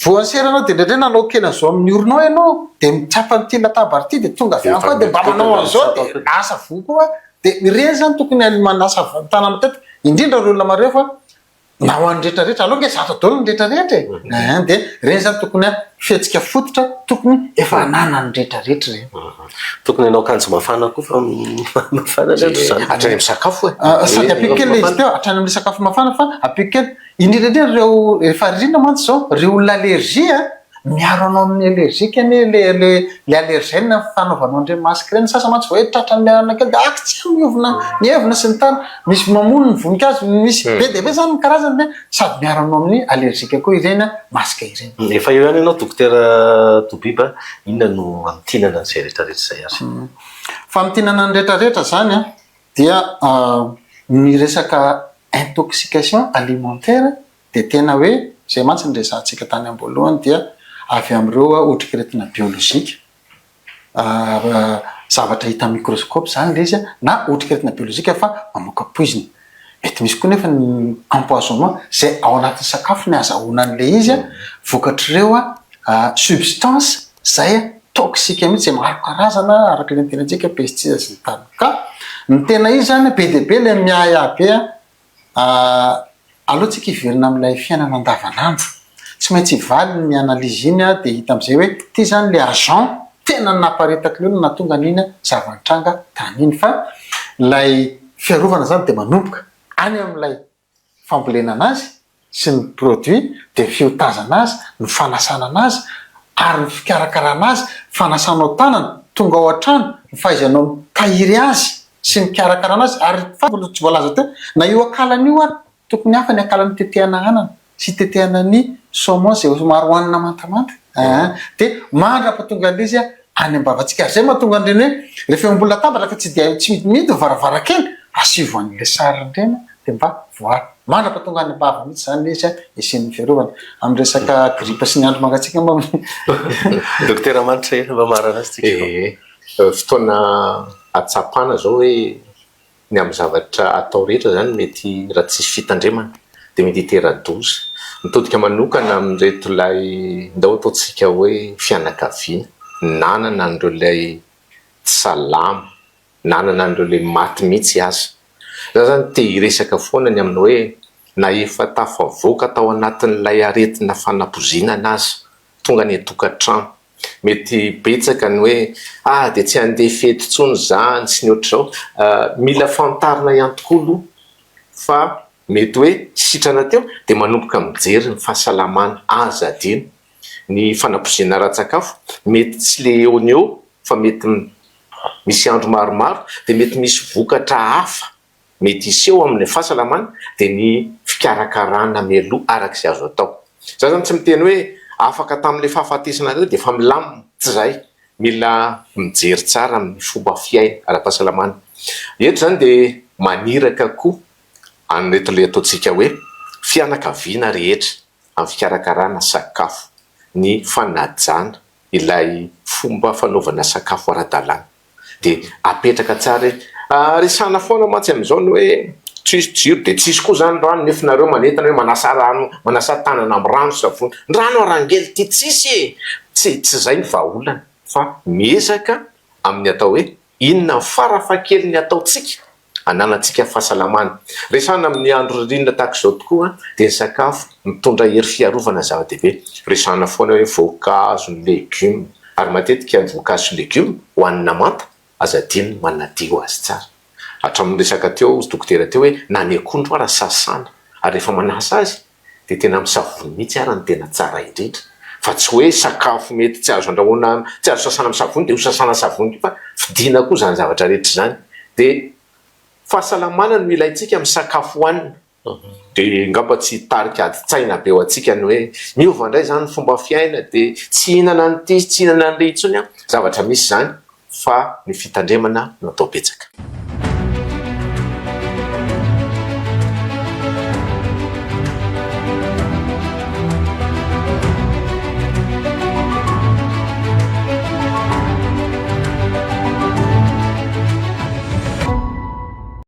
voanseranao dia ndraindray nanao kena zao amin'ny oronao ianao dia mitsapa n'ity latabary ity dia tonga avy any koa dia mba manao an'izao dia lasa vo koa dia reny zany tokony manasa tanana matetika indrindra reo olona mareo fa na ho an'ny rehetrarehetra aloha nge zato daholo ny rehetrarehetra dia reny zany tokony fihetsika fototra tokony efa anana ny rehetrarehetra reny tokony anao kanjo mafana koa fa mafana leandro zany hatrany amin'ny sakafo sady apiko kely le izy teo hatrany amin'ny sakafo mafana fa apiko kely indrindra reo efa ririna mantsy zao reo olona allergie miaro anao amin'ny allergique ane le allergène fanaovanao andreny masque reny sasa mantsy voe tratrany miarana kely dia tsy mievina sy ny tany misy mamono ny voninkazo misy be dia be zany ny karazany sady miaro anao amin'ny allergique koa ireny masque ireny efa eo ihany ianao dokotera Tobiba inona no amitinana an'izay rehetrarehetra zay azy fa mitinana ny rehetrarehetra zany dia ny resaka intoxication alimentaire dia tena hoe zay mantsy ny resantsika tany am-boalohany dia avy amin'ireo otrikretina biolojika zavatra hita microscope zany le izy na otrikretina biolojika fa mamoaka poizina mety misy koa nefa ny empoisonnement zay ao anatin'ny sakafo ny azahoana an'le izy vokatr'ireo substance zay toxique mihitsy zay maro karazana araky le tenantsika pesticide sy ny tany ka ny tena izy zany be dia be le miayabe alohantsika hiverina amin'ilay fiainana andavanandro tsy maintsy hivaly ny analyse iny dia hita amin'izay hoe ty zany le agent tena naparetaka le olona natonga n'iny zava-nitranga tany iny fa lay fiarovana zany dia manomboka any amin'ilay fambolena anazy sy ny produit dia fiotazana azy ny fanasana anazy ary ny fikarakarana azy fanasanao tanana tonga ao an-trano ny fahaizanao mitahiry azy sy ny fikarakarana azy ary tsy voalaza teo na io akalana io ary tokony hafa ny akalany tetehana anana sy tetehana ny saumon zay maro hoanina mantamanta dia mandrapatonga le izy any ambavatsika ary zay mahatonga an'ireny hoe rehefa mbola tabatra ka tsy dia tsy midy varavarankely asivo an'le sariny reny dia mba voary mandrapatonga any ambava mihitsy zany le izy isian'ny fiarovana amin'ny resaka gripa sy ny andro mangatsika mba dokotera manitra eny mba marana azy tsika fotoana atsapana zao hoe ny amin'ny zavatra atao rehetra zany mety raha tsisy fitandremana dia mety hitera-doza mitodika manokana amin'reto lay ndao ataontsika hoe fianakaviana nanana an'ireo lay tsy salama nanana an'ireo lay maty mihitsy aza za zany te hiresaka foana ny aminy hoe na efa tafavoaka tao anatin'ilay aretina fanapoizinana azy tonga ny atokantrano mety betsaka ny hoe dia tsy andeha fety tsony zany sy ny ohatr'izao mila fantarina ihany tokoa fa mety hoe sitrana teo dia manomboka mijery ny fahasalamana aza adino ny fanapoizinana ara-tsakafo mety tsy le eo ny eo fa mety misy andro maromaro dia mety misy vokatra hafa mety iseho amin'ny fahasalamana dia ny fikarakarana mialoha arak'izay azo atao za zany tsy miteny hoe afaka tamin'ilay fahafatesana reo dia efa milamina tsy zay mila mijery tsara amin'ny fomba fiaina ara-pahasalamana eto zany dia maniraka koa anyreto le ataontsika hoe fianakaviana rehetra amin'ny fikarakarana sakafo ny fanajana ilay fomba fanaovana sakafo ara-dalàna dia apetraka tsara Resana foana matsy am'izao ny hoe tsisy jiro de tsisy koa zany rano nefa nareo manentana hoe manasa rano manasa tanana amin'ny rano savony rano arangely ty tsisy tsy zay ny vahaolana fa miezaka amin'ny atao hoe inona farafakely ny ataotsika ananatsika fahasalamana. Resana amin'ny andro ririnina tahaka izao tokoa dia ny sakafo mitondra hery fiarovana zava-dehibe. Resana foana hoe voankazo, legioma ary matetika voankazo sy legioma hoanina manta azadiny manadio azy tsara. Hatramin'ny resaka teo dokotera teo hoe na ny akondro ara sasana ary rehefa manasa azy dia tena amin'ny savony mihitsy ara ny tena tsara indrindra. Fa tsy hoe sakafo mety tsy azo andrahoana, tsy azo sasana amin'ny savony dia ho sasana savony fa fidiana koa zany zavatra rehetra zany. Dia fahasalamana no ilayntsika amin'ny sakafo hoanina. Dia ngamba tsy tarika adi-tsaina be ho antsika ny hoe miova indray zany fomba fiaina dia tsy hinana n'ity tsy hinana n'ilay intsony zavatra misy zany fa ny fitandremana no atao betsaka.